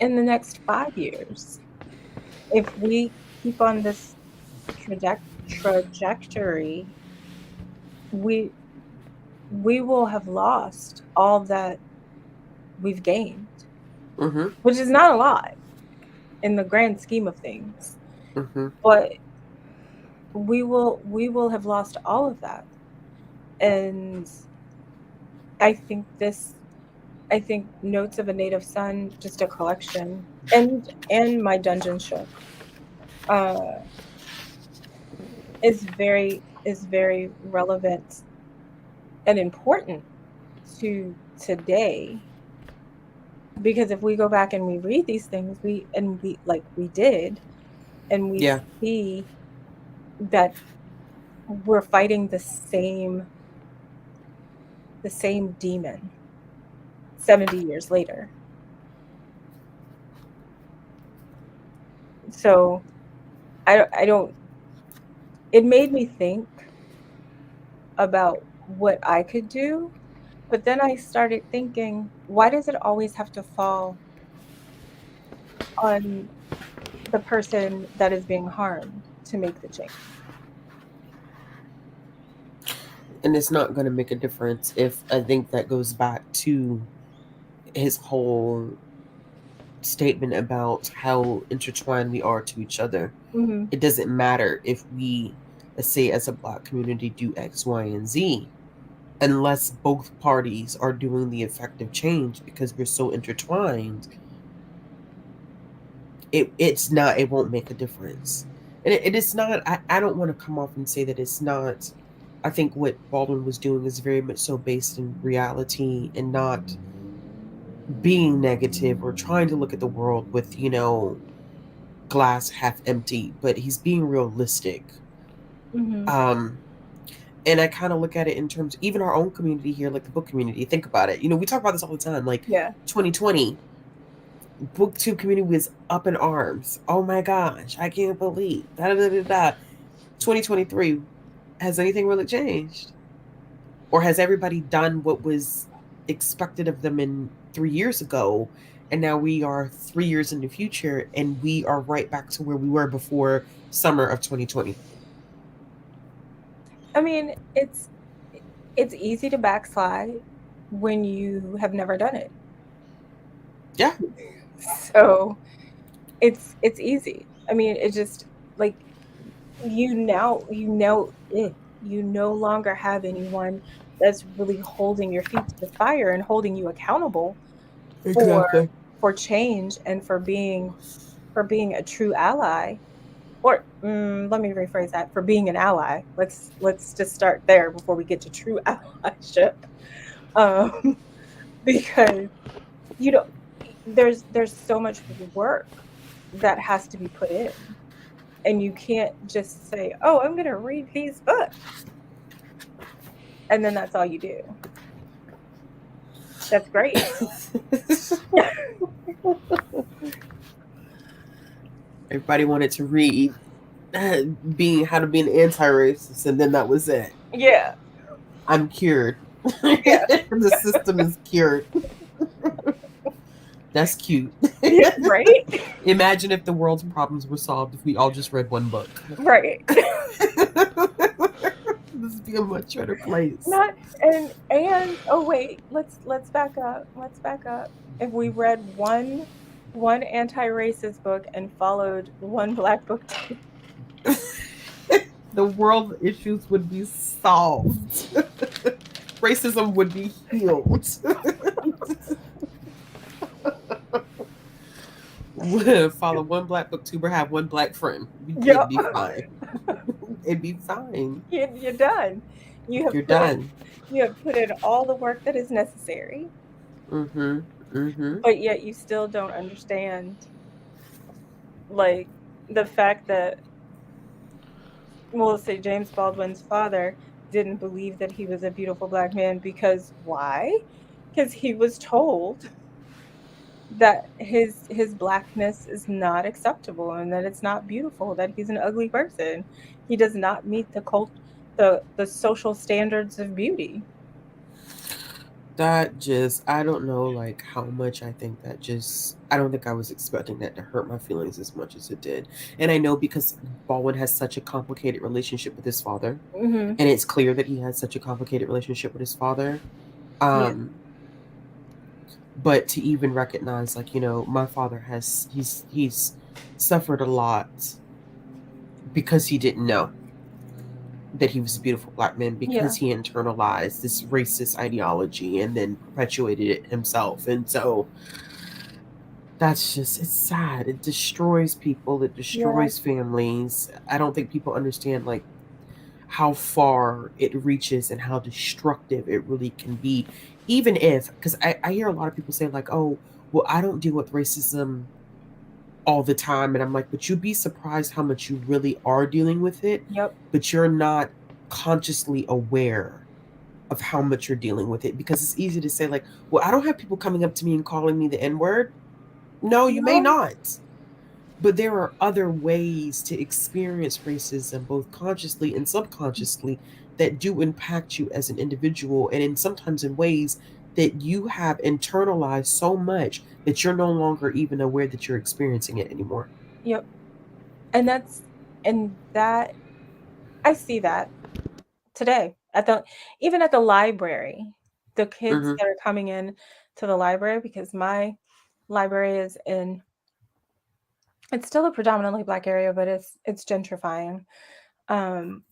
in the next 5 years, if we keep on this trajectory, we we will have lost all that we've gained, Mm-hmm. which is not a lot in the grand scheme of things. Mm-hmm. But we will have lost all of that. And I think I think Notes of a Native Son, just a collection, and my dungeonship, uh, is very relevant and important to today. Because if we go back and we read these things, we like we did, and we Yeah. see that we're fighting the same demon 70 years later. So I don't. It made me think about what I could do, but then I started thinking, why does it always have to fall on the person that is being harmed to make the change? And it's not going to make a difference if I think that goes back to his whole statement about how intertwined we are to each other. Mhm. It doesn't matter if we, let's say, as a Black community, do X, Y, and Z, unless both parties are doing the effective change because we're so intertwined. It won't make a difference. And it is not, I don't want to come off and say that it's not. I think what Baldwin was doing is very much so based in reality and not being negative or trying to look at the world with, glass half empty, but he's being realistic. Mhm. Um, and I kind of look at it in terms, even our own community here, like the book community. Think about it. We talk about this all the time. Like Yeah. 2020, booktube community was up in arms. Oh my gosh, I can't believe da da da da da. 2023, has anything really changed, or has everybody done what was expected of them in 3 years ago, and now we are 3 years in the future, and we are right back to where we were before summer of 2020. I mean, it's easy to backslide when you have never done it. Yeah. So it's easy. I mean, it just like you no longer have anyone that's really holding your feet to the fire and holding you accountable for Exactly. change and for being a true ally. Or let me rephrase that, for being an ally. Let's just start there before we get to true allyship. Um, because you know there's so much work that has to be put in, and you can't just say, "Oh, I'm going to read these books," and then that's all you do. That's great. Everybody wanted to read being how to be an anti-racist, and then that was it. Yeah, I'm cured. yeah, The system is cured. That's cute. yeah, right, Imagine if the world's problems were solved if we all just read one book. right. This would be a much better place. Not oh wait, let's back up. Let's back up. If we read one anti-racist book and followed one black book too. The world issues would be solved. Racism would be healed. Follow one black booktuber, have one black friend. It'd Yep. be fine. It'd be fine. You're done. You're done. You have put in all the work that is necessary, Mm-hmm. Mm-hmm. but yet you still don't understand, like, the fact that, well, let's say James Baldwin's father didn't believe that he was a beautiful black man because why? Because he was told that his blackness is not acceptable and that it's not beautiful, that he's an ugly person. He does not meet the social standards of beauty. That just, I don't know, like, how much I think that just, I don't think I was expecting that to hurt my feelings as much as it did. And I know because Baldwin has such a complicated relationship with his father, Mm-hmm. and it's clear that he has such a complicated relationship with his father. Yeah. But to even recognize, like, my father he's suffered a lot because he didn't know that he was a beautiful black man, because he internalized this racist ideology and then perpetuated it himself. And so that's just, it's sad. It destroys people. It destroys families. I don't think people understand, like, how far it reaches and how destructive it really can be. Even if, because I hear a lot of people say, like, oh, well, I don't deal with racism all the time. And I'm like, but you'd be surprised how much you really are dealing with it. Yep. But you're not consciously aware of how much you're dealing with it, because it's easy to say, like, well, I don't have people coming up to me and calling me the N-word. No, you may not. But there are other ways to experience racism, both consciously and subconsciously, that do impact you as an individual, and sometimes in ways that you have internalized so much that you're no longer even aware that you're experiencing it anymore. Yep. And that I see that today even at the library. The kids Mm-hmm. that are coming in to the library, because my library it's still a predominantly black area, but it's gentrifying. Um,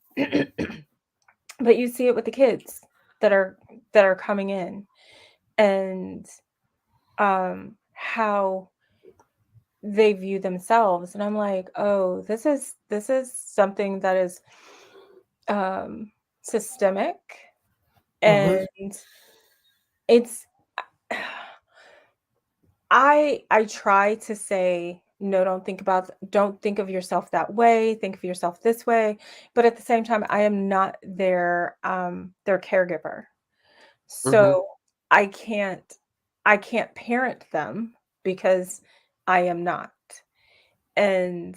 but you see it with the kids that are coming in, and how they view themselves, and I'm like, oh, this is something that is systemic, Mm-hmm. and it's I try to say, no, don't think of yourself that way, think of yourself this way, but at the same time, I am not their caregiver. Mm-hmm. So I can't I can't parent them because I am not. And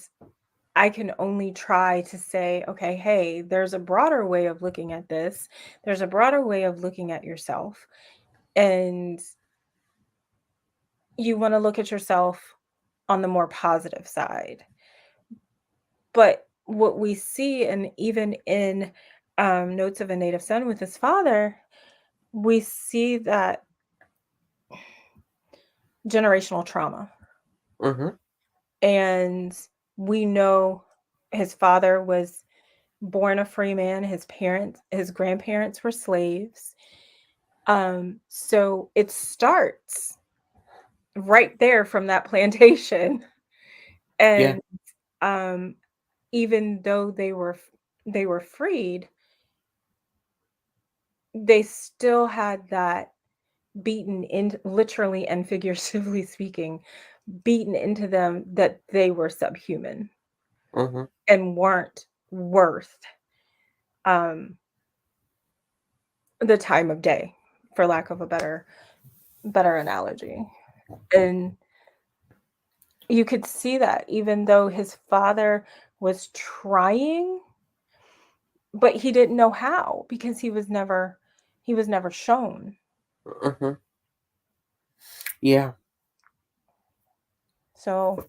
I can only try to say, okay, hey, there's a broader way of looking at this. There's a broader way of looking at yourself. And you want to look at yourself on the more positive side. But what we see, and even in Notes of a Native Son with his father, we see that generational trauma. Mm-hmm. And we know his father was born a free man, his grandparents were slaves. So it starts right there from that plantation. Yeah. And um, even though they were freed, they still had that beaten in, literally and figuratively speaking, beaten into them that they were subhuman Mm-hmm. and weren't worth um, the time of day, for lack of a better analogy. And you could see that even though his father was trying, but he didn't know how because he was never shown. Mm-hmm. Yeah. So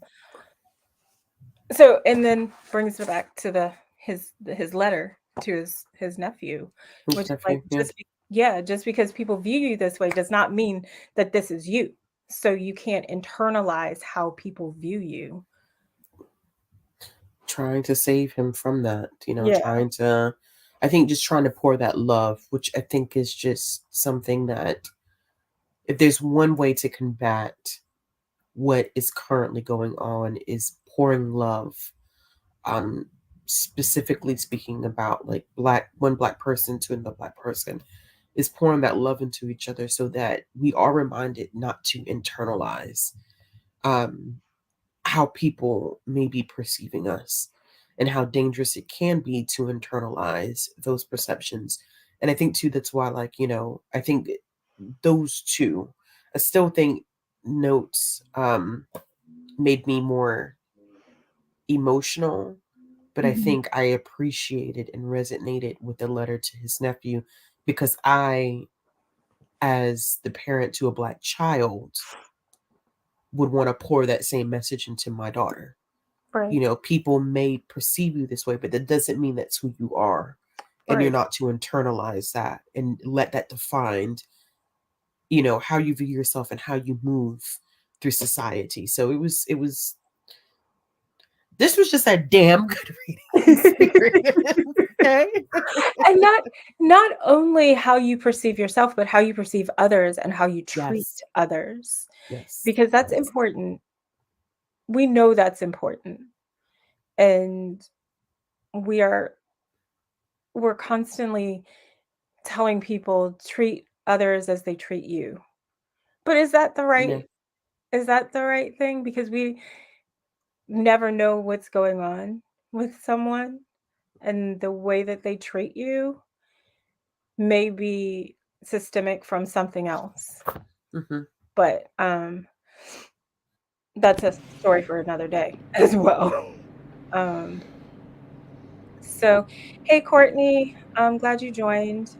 and then brings it back to his letter to his nephew, which His is like, nephew. Yeah. yeah, just because people view you this way does not mean that this is you. So you can't internalize how people view you. Trying to save him from that, Yeah. I think just trying to pour that love, which I think is just something that, if there's one way to combat what is currently going on, is pouring love. Um, Specifically speaking about like one black person to another black person, is pouring that love into each other so that we are reminded not to internalize um, how people may be perceiving us, and how dangerous it can be to internalize those perceptions. And I think too, that's why, like, I think those two, I still think Notes made me more emotional, but I Mhm. think I appreciated and resonated with the letter to his nephew, because I, as the parent to a black child, would want to pour that same message into my daughter. Right. People may perceive you this way, but that doesn't mean that's who you are. And you're Right. not to internalize that and let that define, how you view yourself and how you move through society. So this was just a damn good reading experience. Okay. And not only how you perceive yourself, but how you perceive others and how you treat Yes. others, Yes. because that's Yes. important. We know that's important. And we are we're constantly telling people treat others as they treat you. But Yeah. is that the right thing? Because we never know what's going on with someone, and the way that they treat you may be systemic from something else. Hmm. But that's a story for another day as well. Um, so, hey, Courtney, I'm glad you joined.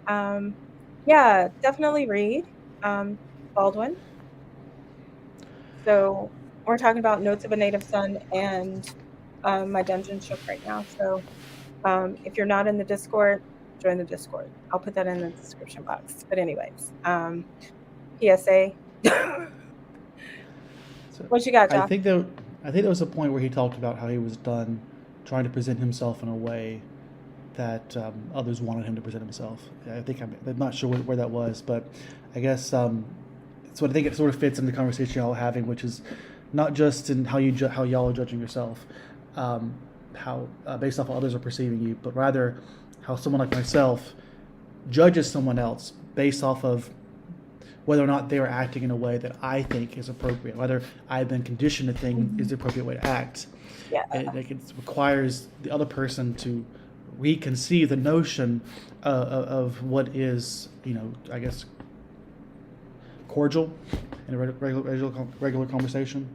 Yeah, definitely read um, Baldwin. So, we're talking about Notes of a Native Son and my dungeon shook right now. So, if you're not in the Discord, join the Discord. I'll put that in the description box. But, anyways, PSA. So What you got, I Josh? think that I think there was a point where he talked about how he was done trying to present himself in a way that others wanted him to present himself. I think I'm not sure where that was, but I guess so. I think it sort of fits in the conversation y'all are having, which is not just in how y'all are judging yourself, um, how based off how others are perceiving you, but rather how someone like myself judges someone else based off of whether or not they are acting in a way that I think is appropriate, whether I've been conditioned to think is Mhm. the appropriate way to act. Yeah. It requires the other person to reconceive the notion of what is, I guess, cordial in a regular conversation.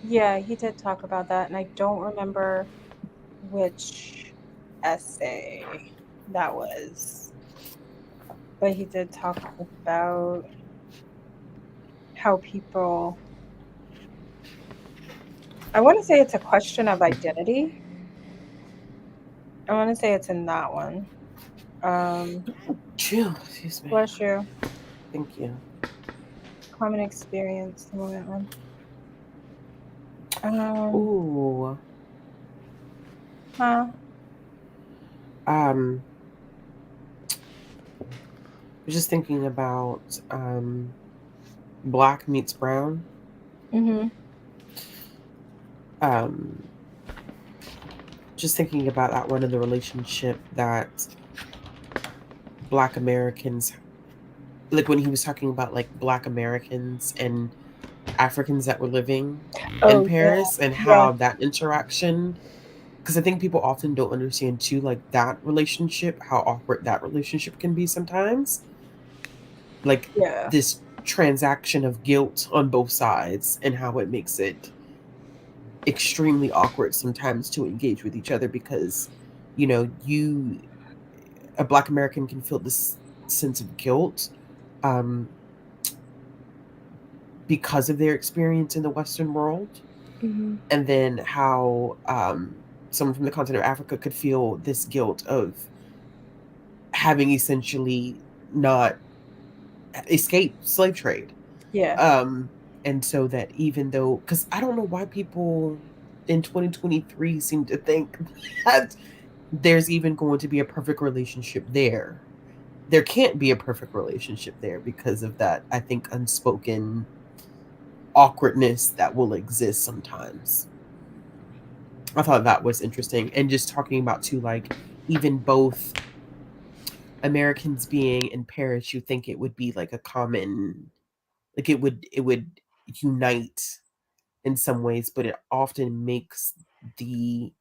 Yeah, he did talk about that, and I don't remember which essay that was, but he did talk about how people, I want to say it's a question of identity. I want to say it's in that one. Um, Phew, excuse me. Bless you. Thank you. Common experience. The moment one. Um, Ooh. huh. I was just thinking about Black meets Brown. Mm-hmm. Um, just thinking about that one in the relationship that Black Americans, like when he was talking about like Black Americans and Africans that were living in Oh yeah, Paris and yeah, how that interaction, because I think people often don't understand too, like that relationship, how awkward that relationship can be sometimes. Like yeah. this transaction of guilt on both sides and how it makes it extremely awkward sometimes to engage with each other because, you, a Black American, can feel this sense of guilt um, because of their experience in the Western world. Mm-hmm. And then how someone from the continent of Africa could feel this guilt of having essentially not escaped slave trade. Yeah. Um, and so that even though, because I don't know why people in 2023 seem to think that there's even going to be a perfect relationship there. There can't be a perfect relationship there because of that, I think, unspoken awkwardness that will exist sometimes. I thought that was interesting. And just talking about too, like, even both Americans being in Paris, you think it would be like a common, like it would unite in some ways, but it often makes the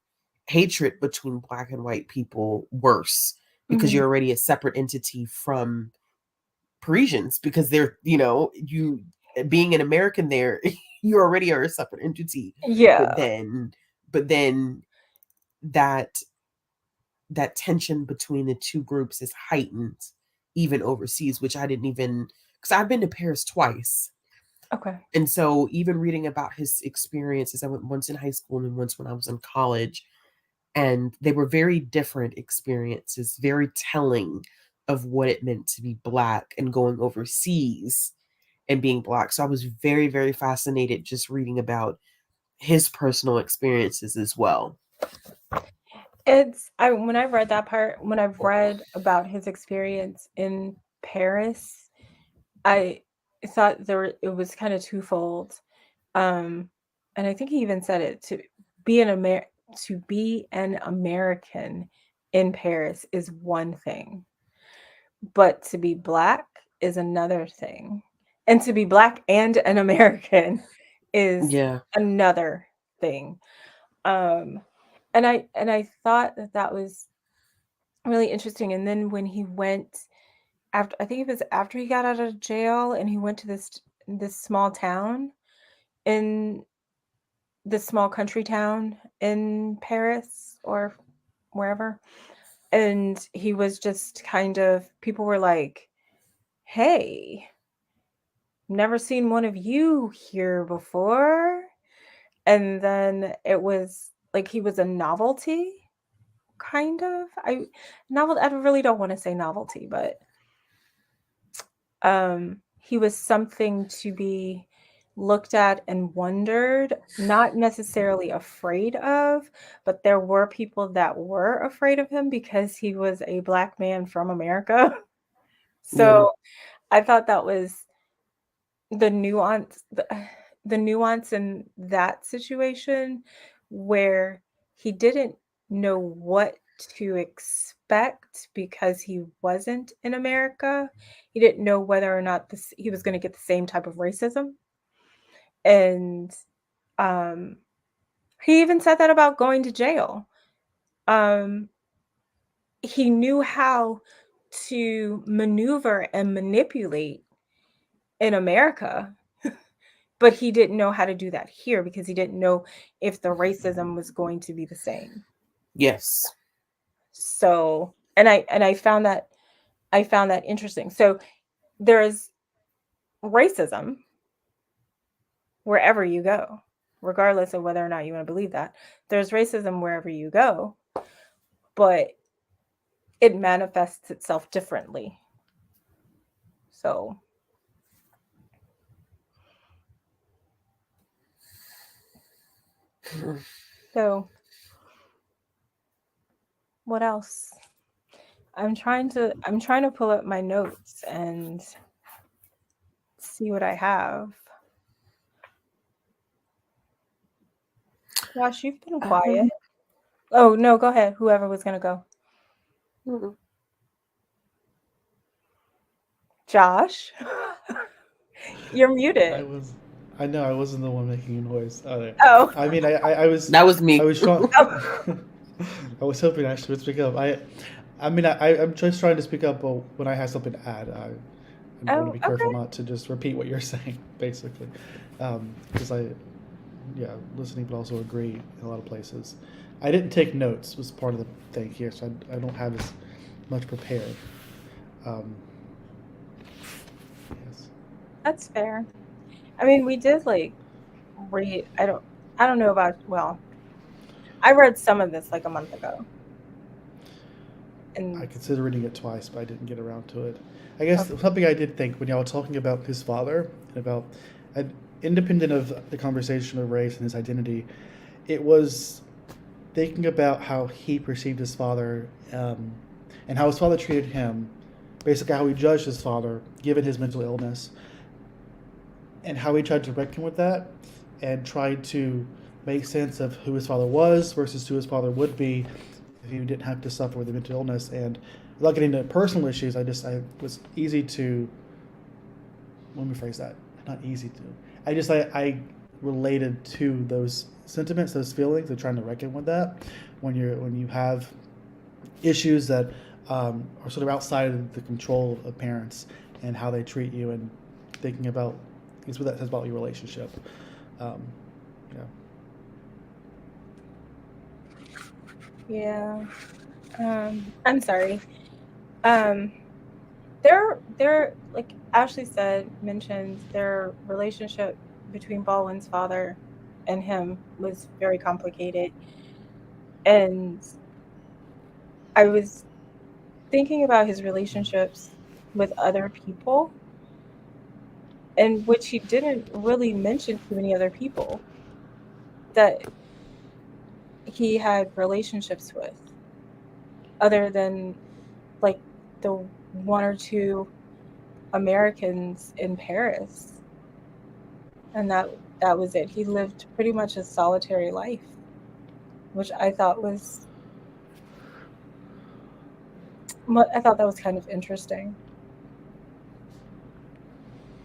hatred between Black and white people worse because Mm-hmm. you're already a separate entity from Parisians because they're, you being an American there, you already are a separate entity. Yeah. But then that that tension between the two groups is heightened even overseas, which I didn't even, because I've been to Paris twice. Okay. And so even reading about his experiences, I went once in high school and once when I was in college, and they were very different experiences, very telling of what it meant to be Black and going overseas and being Black. So I was very, very fascinated just reading about his personal experiences as well. When I've read that part, when I've read about his experience in Paris, I thought it was kind of twofold. Um, and I think he even said it, be an Amer to be an American in Paris is one thing, but to be Black is another thing. And to be Black and an American is Yeah. another thing. Um, and I thought that was really interesting. And then when he went after, I think it was after he got out of jail and he went to this small town in this small country town in Paris or wherever. And he was just kind of, people were like, "Hey, never seen one of you here before." And then it was like he was a novelty, kind of. I really don't want to say novelty, but he was something to be looked at and wondered, not necessarily afraid of, but there were people that were afraid of him because he was a Black man from America. Yeah. So I thought that was the nuance, the nuance in that situation where he didn't know what to expect because he wasn't in America. He didn't know whether or not he was going to get the same type of racism. And um, he even said that about going to jail. Um, he knew how to maneuver and manipulate in America, but he didn't know how to do that here because he didn't know if the racism was going to be the same. Yes. So, and I found that interesting. So there is racism, wherever you go, regardless of whether or not you want to believe that. There's racism wherever you go, but it manifests itself differently. So, so what else? I'm trying to pull up my notes and see what I have. Josh, you've been quiet. Oh no, go ahead. Whoever was gonna go. Josh, you're muted. I know I wasn't the one making a noise. Oh. I mean, I was. That was me. I was trying. Oh. I was hoping Ashley would speak up. I'm just trying to speak up when I have something to add. I want to be careful not to just repeat what you're saying, basically, because listening but also agree in a lot of places. I didn't take notes was part of the thing here, so I don't have as much prepared. Yes. That's fair. I mean, we did read. I don't know about. Well, I read some of this like a month ago. And I considered reading it twice, but I didn't get around to it. I guess something I did think when y'all were talking about his father and about, independent of the conversation of race and his identity, it was thinking about how he perceived his father and how his father treated him, basically how he judged his father given his mental illness, and how he tried to reckon with that and tried to make sense of who his father was versus who his father would be if he didn't have to suffer with a mental illness. And without getting into personal issues, I was easy to, let me phrase that, not easy to, I related to those sentiments, those feelings, and trying to reckon with that when you have issues that are sort of outside of the control of parents and how they treat you, and thinking about, it's what that says about your relationship. Yeah. I'm sorry. There, like Ashley mentioned, their relationship between Baldwin's father and him was very complicated. And I was thinking about his relationships with other people, in which he didn't really mention too many other people that he had relationships with, other than like the one or two Americans in Paris. And that was it. He lived pretty much a solitary life, which I thought that was kind of interesting.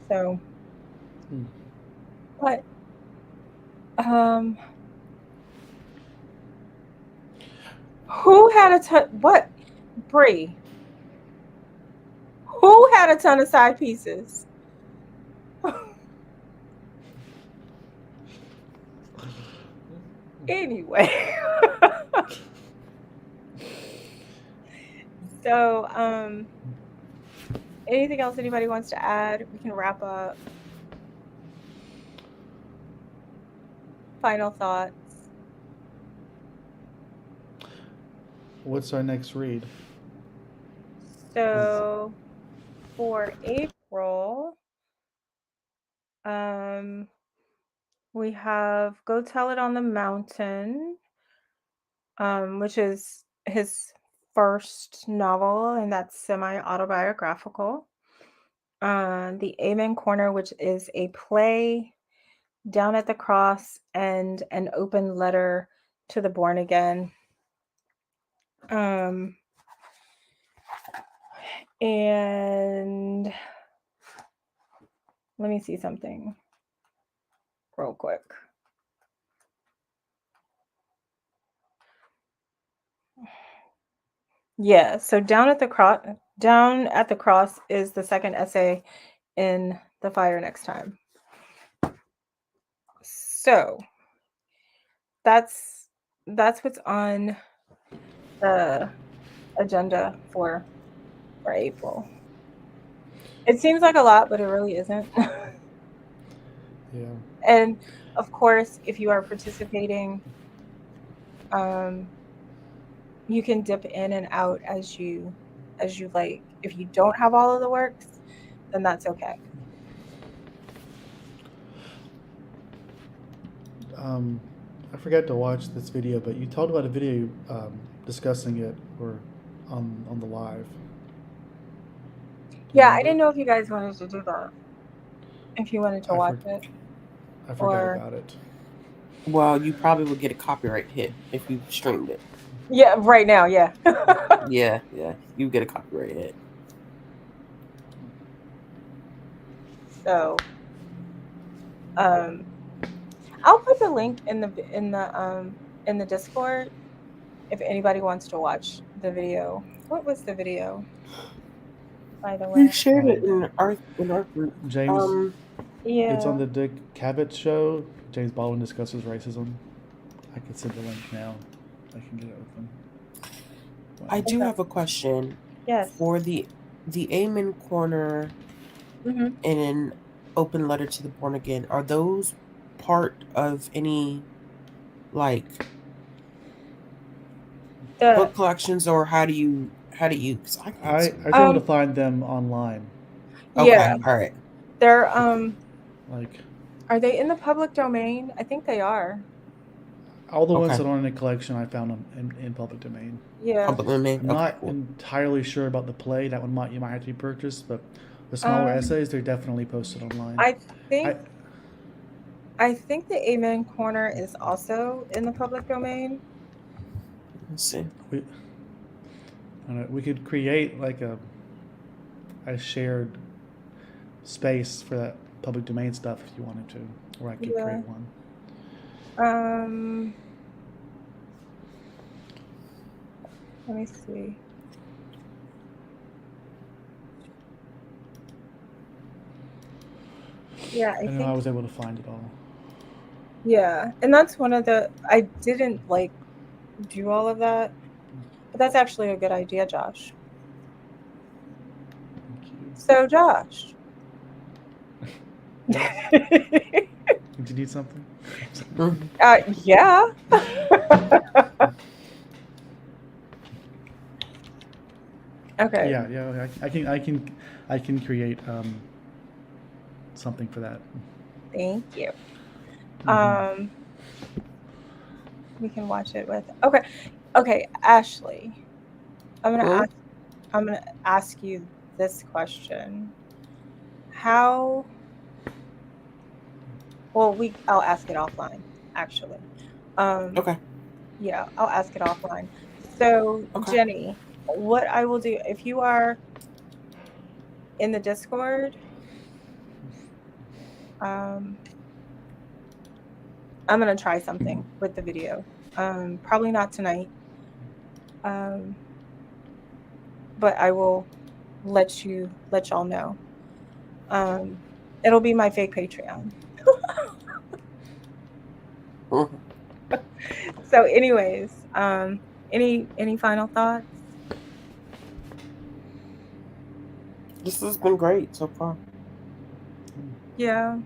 So, but who had a ton? What, Bree? Who had a ton of side pieces? Anyway. So, anything else anybody wants to add? We can wrap up. Final thoughts. What's our next read? So for April, we have Go Tell It on the Mountain, which is his first novel, and that's semi-autobiographical. The Amen Corner, which is a play, Down at the Cross, and An Open Letter to the Born Again. And let me see something real quick. Yeah, so Down at the Cross is the second essay in The Fire Next Time. So that's what's on the agenda for April. It seems like a lot, but it really isn't. Yeah. And of course, if you are participating, you can dip in and out as you like. If you don't have all of the works, then that's okay. I forgot to watch this video, but you talked about a video discussing it or on the live. Do you Yeah, I remember? didn't know if you guys wanted to do that. If you wanted to watch it, I forgot or about it. Well, you probably would get a copyright hit if you streamed it. yeah, right now, yeah. Yeah, you get a copyright hit. So, I'll put the link in the Discord if anybody wants to watch the video. What was the video, by the We way? shared it in our group. James, it's on Yeah. the Dick Cavett show. James Baldwin discusses racism. I can send the link now. I can get it open. Wow. I do Okay. have a question Yes. for the Amen Corner Mm-hmm. and an open letter to the born again. Are those part of any like book collections, or how do you? 'Cause I can't I see. was able to find them online. Yeah, Okay, all right. they're Like are they in the public domain? I think they are. all the ones Okay. that aren't in the collection, I found them in public domain. Yeah. Public domain. I'm Okay, not cool. entirely sure about the play. That one you might have to be purchased, but the smaller essays, they're definitely posted online. I think the Amen Corner is also in the public domain. Let's see. We could create like a shared space for that public domain stuff if you wanted to, or I could create one. Let me see. Yeah, I think I was able to find it all. Yeah, and that's one of the I didn't like do all of that, but that's actually a good idea, Josh. Thank you. So, Josh. Did you need something? Yeah. Okay. Yeah. I can create something for that. Thank you. Mm-hmm. We can watch it with. Okay, Ashley. I'm gonna ask you this question. How? Well, I'll ask it offline. Actually. Okay. Yeah, I'll ask it offline. So, Okay. Jenny, what I will do if you are in the Discord, I'm gonna try something with the video. Probably not tonight. But I will let y'all know. It'll be my fake Patreon. So, anyways, any final thoughts? This has been great so far. Yeah,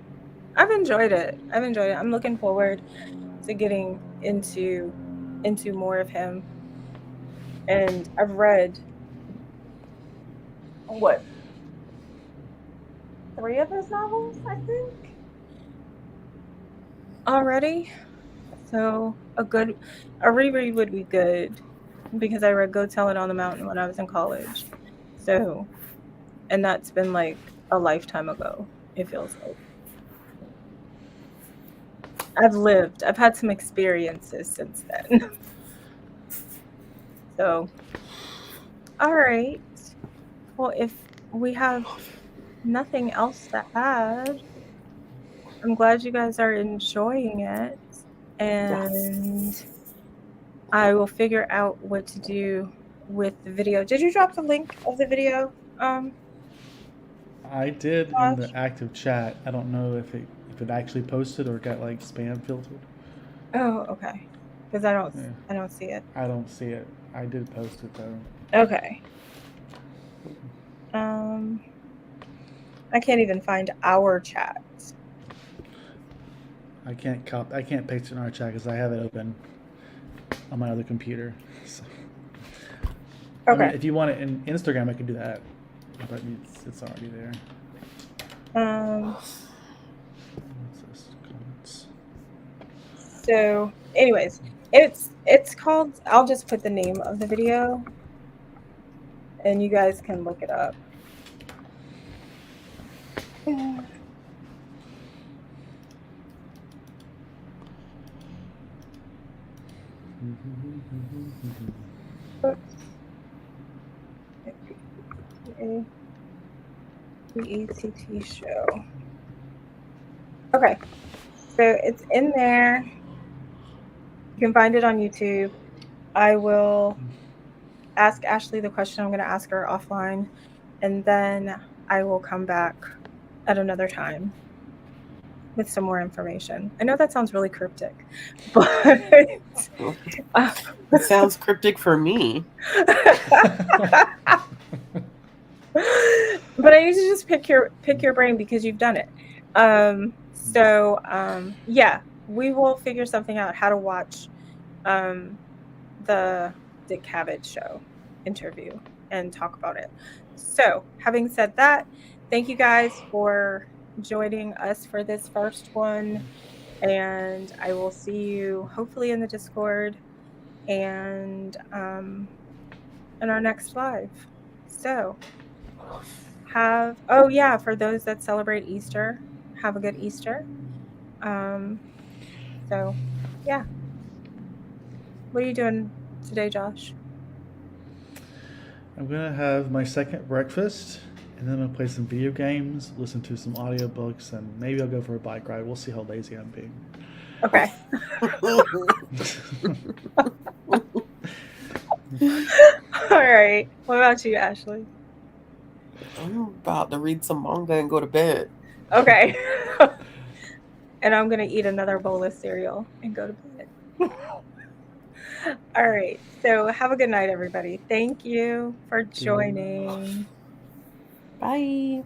I've enjoyed it. I'm looking forward to getting into more of him. And I've read 3 of his novels, I think, already. So a reread would be good, because I read Go Tell It on the Mountain when I was in college. So, and that's been like a lifetime ago, it feels like. I've had some experiences since then. So, all right. Well, if we have nothing else to add, I'm glad you guys are enjoying it, and Yes. I will figure out what to do with the video. Did you drop the link of the video? I did Josh? in the active chat. I don't know if it actually posted or got like spam filtered. Oh, okay. Because I don't see it. I don't see it. I did post it though. Okay. I can't even find our chat. I can't paste it in our chat because I have it open on my other computer. So, I mean, Okay. if you want it in Instagram, I can do that, but it's already there. What's this? Comments. So, anyways, it's called. I'll just put the name of the video, and you guys can look it up. Oops. BETT show. Okay, so it's in there. You can find it on YouTube. I will ask Ashley the question I'm going to ask her offline, and then I will come back at another time with some more information. I know that sounds really cryptic, but It sounds cryptic for me. But I need to just pick your brain because you've done it. Yeah, we will figure something out how to watch the Dick Cavett show interview and talk about it. So, having said that, thank you guys for joining us for this first one, and I will see you hopefully in the Discord and in our next live. So, for those that celebrate Easter, have a good Easter. So, yeah. What are you doing today, Josh? I'm gonna have my second breakfast, and then I'm gonna play some video games, listen to some audiobooks, and maybe I'll go for a bike ride. We'll see how lazy I'm being. Okay. All right. What about you, Ashley? I'm about to read some manga and go to bed. Okay. And I'm going to eat another bowl of cereal and go to bed. All right. So have a good night, everybody. Thank you for joining. Bye.